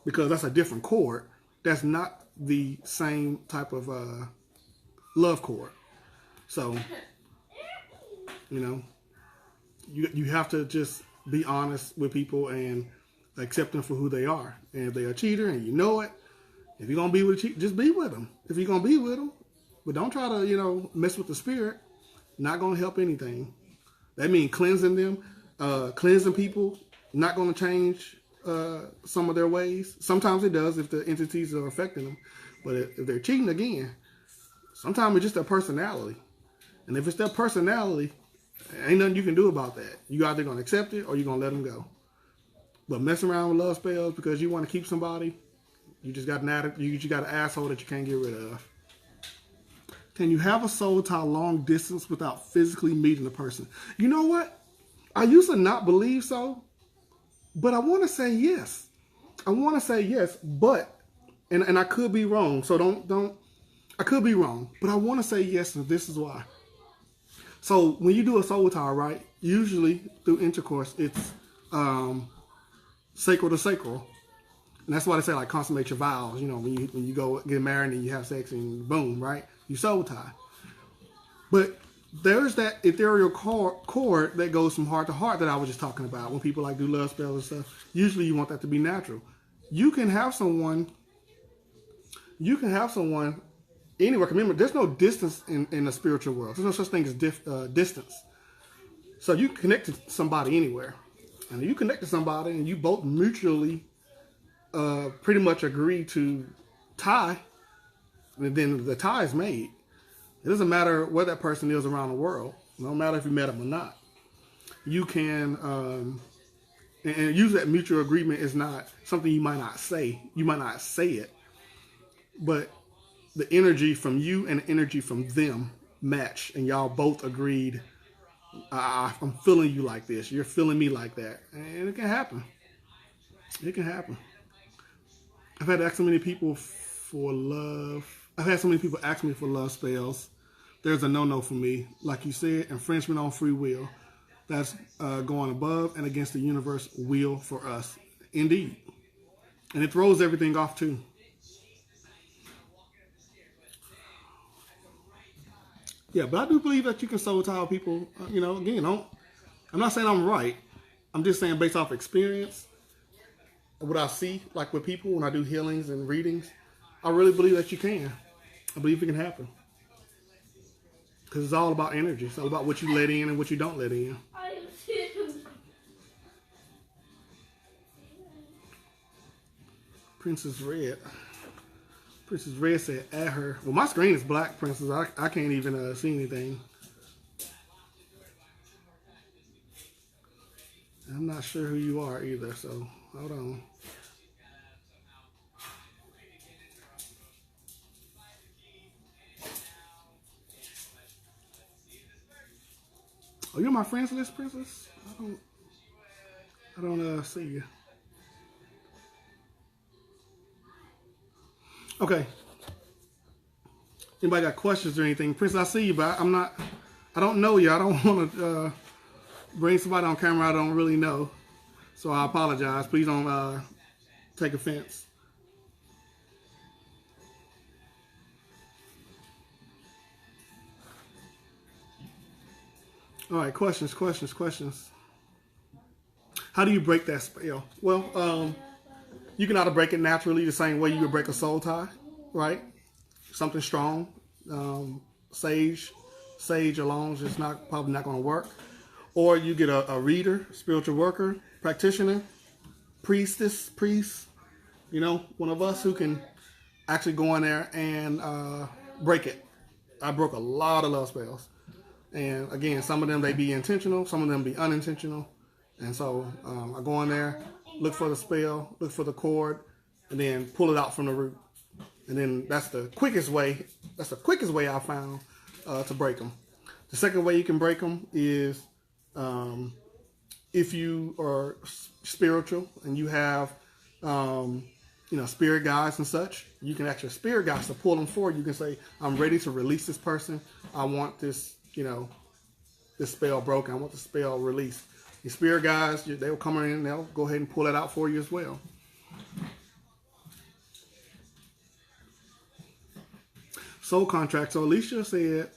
Because that's a different cord. That's not the same type of love cord. So, you have to just be honest with people and accept them for who they are. And if they're a cheater and you know it, if you're going to be with a cheater, just be with them. If you're going to be with them. But don't try to, mess with the spirit. Not going to help anything. That means cleansing them, cleansing people, not going to change some of their ways. Sometimes it does if the entities are affecting them. But if they're cheating again, sometimes it's just their personality. And if it's their personality, ain't nothing you can do about that. You either going to accept it or you're going to let them go. But messing around with love spells because you want to keep somebody, you just got an asshole that you can't get rid of. Can you have a soul tie long distance without physically meeting the person? You know what? I used to not believe so, but I want to say yes. But, and I could be wrong, so don't, I could be wrong, but I want to say yes, and this is why. So when you do a soul tie, right, usually through intercourse, it's sacral to sacral. And that's why they say, like, consummate your vows. When you go get married and you have sex and boom, right? You soul tie. But there's that ethereal cord that goes from heart to heart that I was just talking about. When people do love spells and stuff, usually you want that to be natural. You can have someone anywhere. Remember, there's no distance in the spiritual world. There's no such thing as distance. So you connect to somebody anywhere. And if you connect to somebody and you both mutually pretty much agree to tie, and then the tie is made. It doesn't matter where that person is around the world. No matter if you met them or not. You can, and usually that mutual agreement is not something you might not say. You might not say it. But the energy from you and the energy from them match. And y'all both agreed, I'm feeling you like this. You're feeling me like that. And it can happen. It can happen. I've had to ask so many people for love. I've had so many people ask me for love spells. There's a no-no for me. Like you said, infringement on free will. That's going above and against the universe will for us. Indeed. And it throws everything off too. Yeah, but I do believe that you can soul tie people. Again, I'm not saying I'm right. I'm just saying based off experience, what I see, like with people when I do healings and readings, I really believe that you can. I believe it can happen. Because it's all about energy. It's all about what you let in and what you don't let in. Princess Red. Princess Red said, at her. Well, my screen is black, Princess. I can't even see anything. I'm not sure who you are either, so hold on. Oh, you're my friends list, Princess? I don't see you. Okay. Anybody got questions or anything? Princess, I see you, but I don't know you. I don't want to bring somebody on camera I don't really know. So I apologize. Please don't take offense. All right, questions. How do you break that spell? Well, you can either break it naturally the same way you would break a soul tie, right? Something strong, sage, sage alone is just probably not going to work. Or you get a reader, spiritual worker, practitioner, priest, one of us who can actually go in there and break it. I broke a lot of love spells. And again, some of them, they be intentional, some of them be unintentional. And so I go in there, look for the spell, look for the chord, and then pull it out from the root. And then that's the quickest way I found to break them. The second way you can break them is if you are spiritual and you have spirit guides and such, you can ask your spirit guides to pull them forward. You can say, I'm ready to release this person. I want this, this spell broken. I want the spell released. Your spirit guides, they will come in and they'll go ahead and pull it out for you as well. Soul contract. So Alicia said,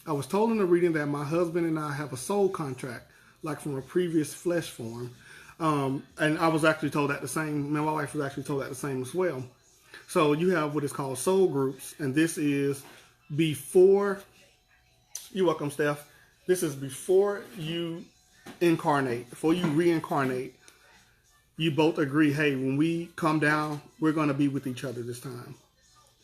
I was told in the reading that my husband and I have a soul contract, like from a previous flesh form. And I was actually told that the same. My wife was actually told that the same as well. So you have what is called soul groups, and this is before. You're welcome, Steph. This is before you incarnate, before you reincarnate. You both agree, hey, when we come down, we're going to be with each other this time.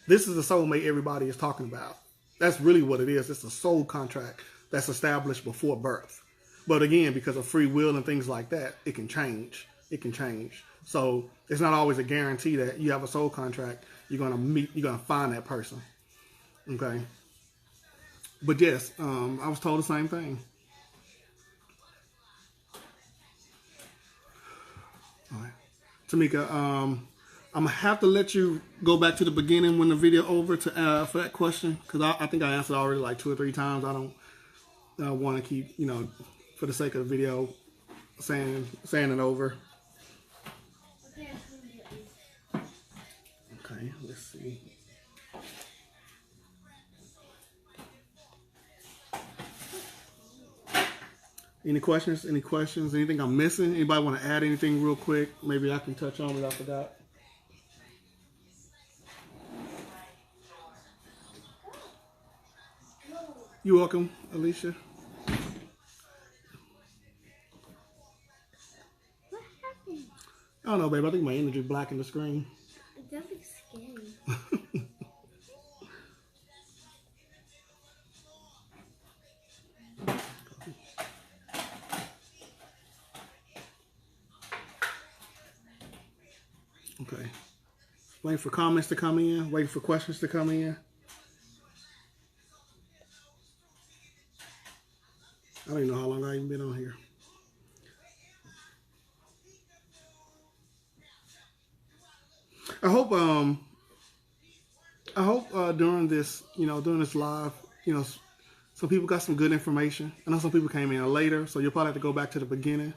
This is the soulmate everybody is talking about. That's really what it is. It's a soul contract that's established before birth. But again, because of free will and things like that, it can change. It can change. So it's not always a guarantee that you have a soul contract, you're going to find that person. Okay. But yes, I was told the same thing. All right. Tamika, I'm going to have to let you go back to the beginning when the video over to for that question, because I think I answered already like 2 or 3 times. I don't want to keep, for the sake of the video, saying it over. Okay, let's see. Any questions? Any questions? Anything I'm missing? Anybody want to add anything real quick? Maybe I can touch on it. I forgot. You're welcome, Alicia. What happened? I don't know, babe. I think my energy blackened the screen. That looks scary. Okay. Waiting for comments to come in. Waiting for questions to come in. I don't even know how long I've been on here. I hope during this, during this live, some people got some good information. I know some people came in later, so you'll probably have to go back to the beginning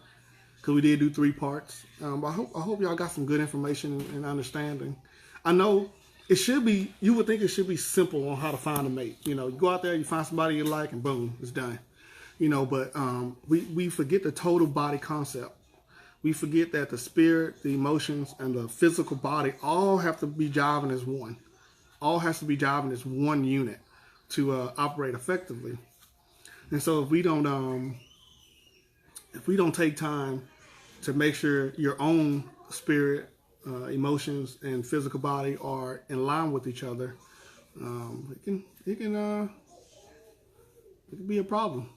because we did do 3 parts. But I hope y'all got some good information and understanding. I know it should be. You would think it should be simple on how to find a mate. You go out there, you find somebody you like, and boom, it's done. But we forget the total body concept. We forget that the spirit, the emotions, and the physical body all have to be jiving as one. All has to be jiving as one unit to operate effectively. And so if we don't take time to make sure your own spirit, emotions, and physical body are in line with each other, it can be a problem.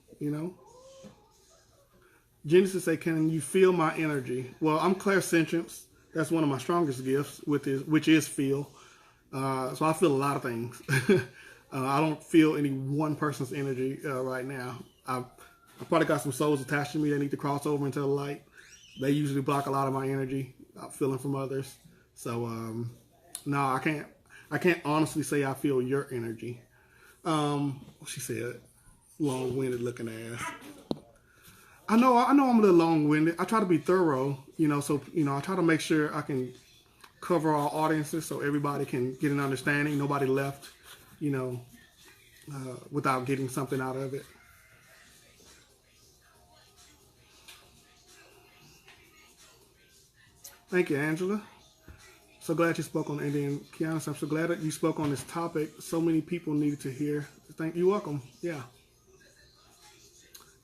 Genesis say, can you feel my energy? Well, I'm clairsentience. That's one of my strongest gifts, which is feel. So I feel a lot of things. I don't feel any one person's energy right now. I probably got some souls attached to me that need to cross over into the light. They usually block a lot of my energy, feeling from others. So no, I can't honestly say I feel your energy. She said, long-winded looking ass. I know I'm a little long-winded. I try to be thorough, so I try to make sure I can cover all audiences so everybody can get an understanding. Nobody left, without getting something out of it. Thank you, Angela. So glad you spoke on Indian. Kiana, I'm so glad that you spoke on this topic. So many people needed to hear. You're welcome. Yeah.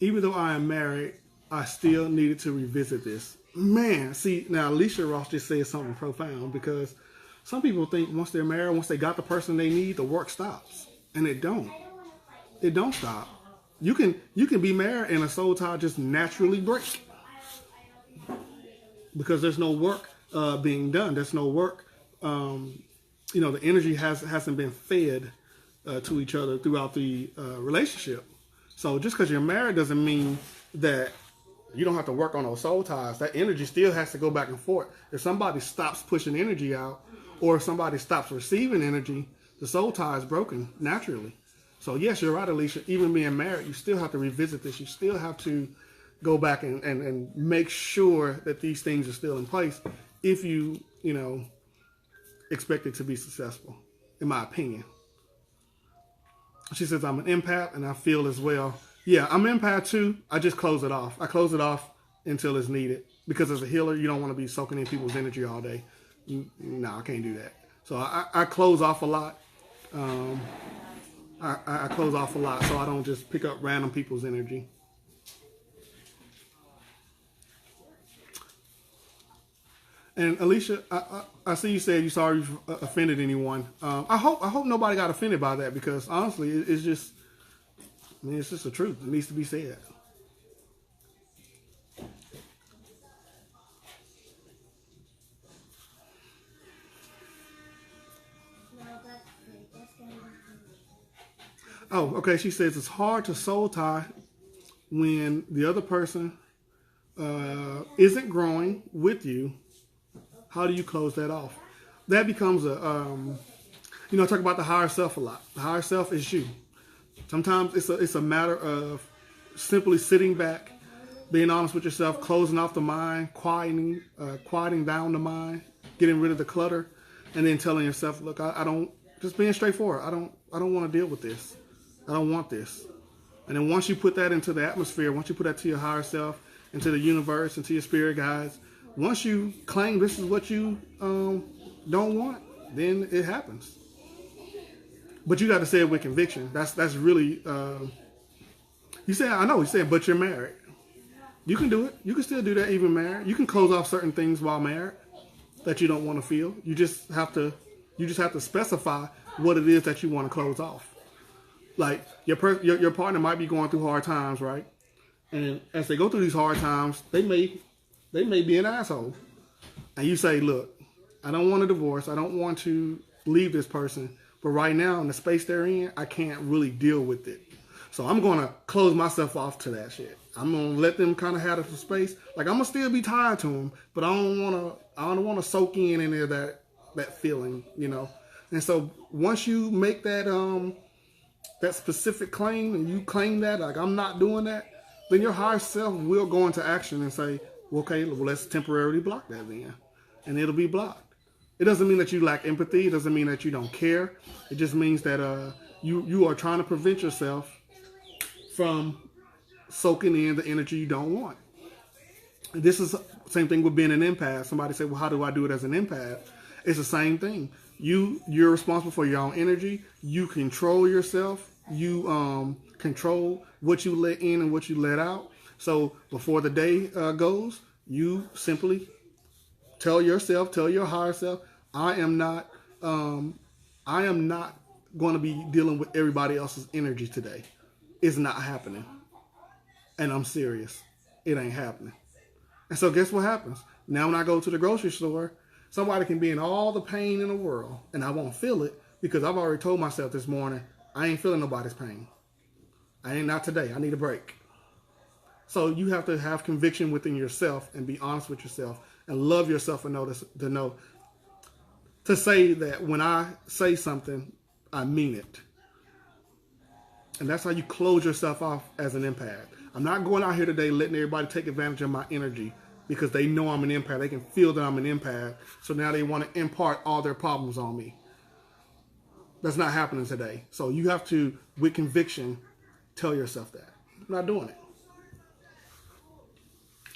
even though I am married, I still needed to revisit this. Man, see, now Alicia Ross just said something profound, because some people think once they're married, once they got the person they need, the work stops. And it don't. It don't stop. You can be married and a soul tie just naturally break. Because there's no work being done. There's no work. The energy hasn't been fed to each other throughout the relationship. So just because you're married doesn't mean that you don't have to work on those soul ties. That energy still has to go back and forth. If somebody stops pushing energy out, or if somebody stops receiving energy, the soul tie is broken naturally. So yes, you're right, Alicia. Even being married, you still have to revisit this. You still have to go back and make sure that these things are still in place if you expect it to be successful, in my opinion. She says, I'm an empath and I feel as well. Yeah, I'm an empath too. I just close it off. I close it off until it's needed. Because as a healer, you don't want to be soaking in people's energy all day. No, I can't do that. So I close off a lot. I close off a lot so I don't just pick up random people's energy. And Alicia, I see you said you sorry you offended anyone. I hope nobody got offended by that, because honestly, it's just the truth. It needs to be said. Oh, okay. She says it's hard to soul tie when the other person isn't growing with you. How do you close that off? That becomes I talk about the higher self a lot. The higher self is you. Sometimes it's a matter of simply sitting back, being honest with yourself, closing off the mind, quieting down the mind, getting rid of the clutter, and then telling yourself, look, I don't, just being straightforward. I don't want to deal with this. I don't want this. And then once you put that into the atmosphere, once you put that to your higher self, into the universe, into your spirit guides, once you claim this is what you don't want, then it happens. But you got to say it with conviction. That's really, you say, I know, you said, but you're married. You can do it. You can still do that even married. You can close off certain things while married that you don't want to feel. You just have to specify what it is that you want to close off. Like your partner might be going through hard times, right? And as they go through these hard times, they may be an asshole. And you say, look, I don't want a divorce. I don't want to leave this person. But right now, in the space they're in, I can't really deal with it. So I'm going to close myself off to that shit. I'm going to let them kind of have the space. Like, I'm going to still be tied to them, but I don't want to soak in any of that feeling, And so once you make that specific claim, and you claim that, like, I'm not doing that, then your higher self will go into action and say, well, okay, let's temporarily block that then. And it'll be blocked. It doesn't mean that you lack empathy. It doesn't mean that you don't care. It just means that you are trying to prevent yourself from soaking in the energy you don't want. This is the same thing with being an empath. Somebody said, well, how do I do it as an empath? It's the same thing. You're responsible for your own energy. You control yourself. You control what you let in and what you let out. So before the day goes, you simply tell your higher self, I am not going to be dealing with everybody else's energy today. It's not happening. And I'm serious. It ain't happening. And so guess what happens? Now when I go to the grocery store, somebody can be in all the pain in the world and I won't feel it because I've already told myself this morning, I ain't feeling nobody's pain. Not today. I need a break. So you have to have conviction within yourself and be honest with yourself and love yourself enough to say that when I say something, I mean it. And that's how you close yourself off as an empath. I'm not going out here today letting everybody take advantage of my energy because they know I'm an empath. They can feel that I'm an empath. So now they want to impart all their problems on me. That's not happening today. So you have to, with conviction, tell yourself that. I'm not doing it.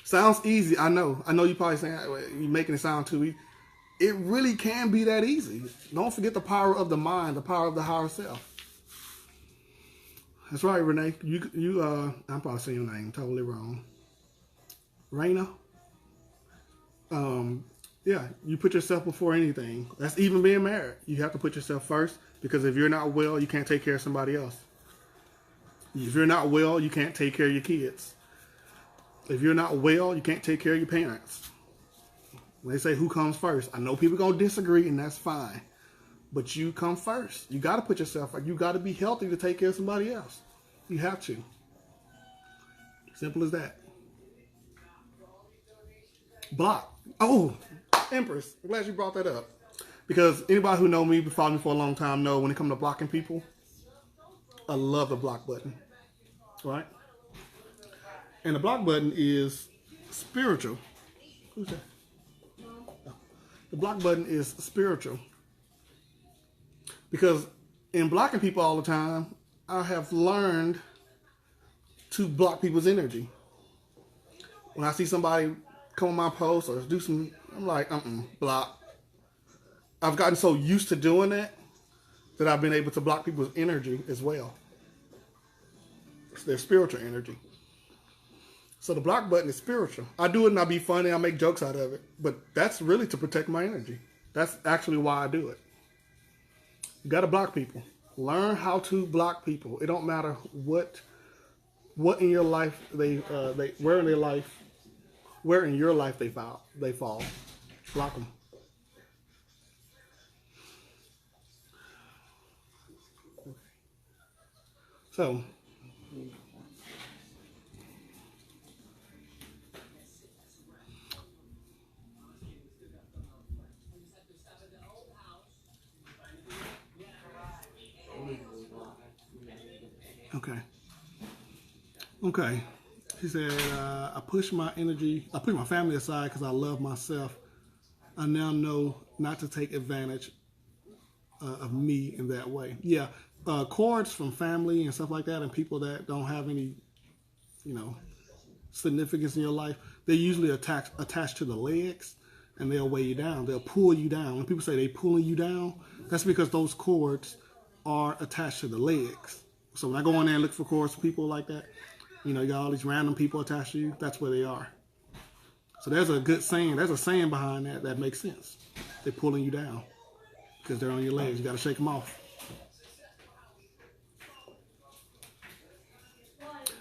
Sounds easy, I know. I know you're probably saying, you're making it sound too easy. It really can be that easy. Don't forget the power of the mind, the power of the higher self. That's right, Renee. I'm probably saying your name totally wrong. Raina. Yeah, you put yourself before anything. That's even being married. You have to put yourself first, because if you're not well, you can't take care of somebody else. If you're not well, you can't take care of your kids. If you're not well, you can't take care of your parents. When they say who comes first, I know people are going to disagree, and that's fine. But you come first. You got to put yourself first. You got to be healthy to take care of somebody else. You have to. Simple as that. Block. Oh, Empress. I'm glad you brought that up. Because anybody who know me, been following me for a long time, know when it comes to blocking people, I love the block button. Right? And the block button is spiritual. Who's that? Oh. The block button is spiritual. Because in blocking people all the time, I have learned to block people's energy. When I see somebody come on my post or do some, I'm like, block. I've gotten so used to doing that I've been able to block people's energy as well. It's their spiritual energy. So the block button is spiritual. I do it and I be funny, I make jokes out of it. But that's really to protect my energy. That's actually why I do it. You got to block people. Learn how to block people. It don't matter what in your life where in your life they fall. Block them. So, okay. She said, I push my family aside because I love myself. I now know not to take advantage of me in that way. Yeah, cords from family and stuff like that, and people that don't have any, significance in your life, they're usually attached to the legs, and they'll weigh you down. They'll pull you down. When people say they pulling you down, that's because those cords are attached to the legs. So when I go in there and look for cords for people like that, you got all these random people attached to you, that's where they are. So there's a good saying. There's a saying behind that makes sense. They're pulling you down because they're on your legs. You got to shake them off.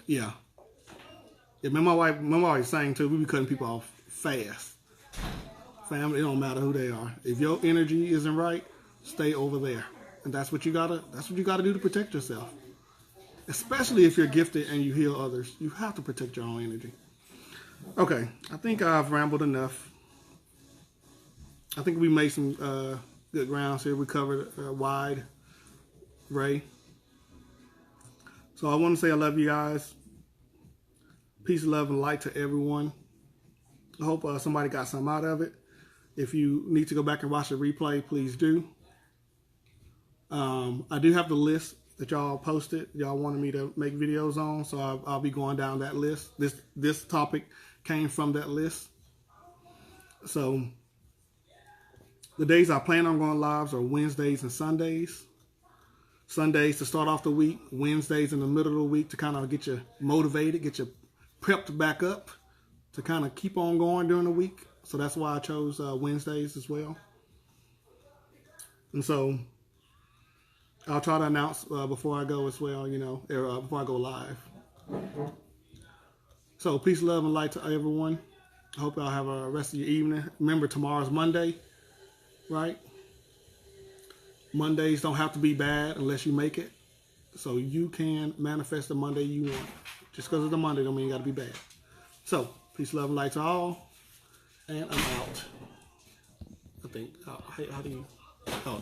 Yeah. Remember my wife saying too, we be cutting people off fast. Family, it don't matter who they are. If your energy isn't right, stay over there. And that's what you gotta do to protect yourself. Especially if you're gifted and you heal others. You have to protect your own energy. Okay, I think I've rambled enough. I think we made some good grounds here. We covered wide, Ray. So I want to say I love you guys. Peace, love, and light to everyone. I hope somebody got something out of it. If you need to go back and watch the replay, please do. I do have the list that y'all posted. Y'all wanted me to make videos on, so I'll be going down that list. This topic came from that list. So the days I plan on going live are Wednesdays and Sundays. Sundays to start off the week, Wednesdays in the middle of the week to kind of get you motivated, get you prepped back up to kind of keep on going during the week. So that's why I chose Wednesdays as well. And so I'll try to announce before I go as well, before I go live. So peace, love, and light to everyone. I hope y'all have a rest of your evening. Remember, tomorrow's Monday, right? Mondays don't have to be bad unless you make it. So you can manifest the Monday you want. Just because it's a Monday don't mean you got to be bad. So, peace, love, and light to all. And I'm out. I think. How do you... Oh.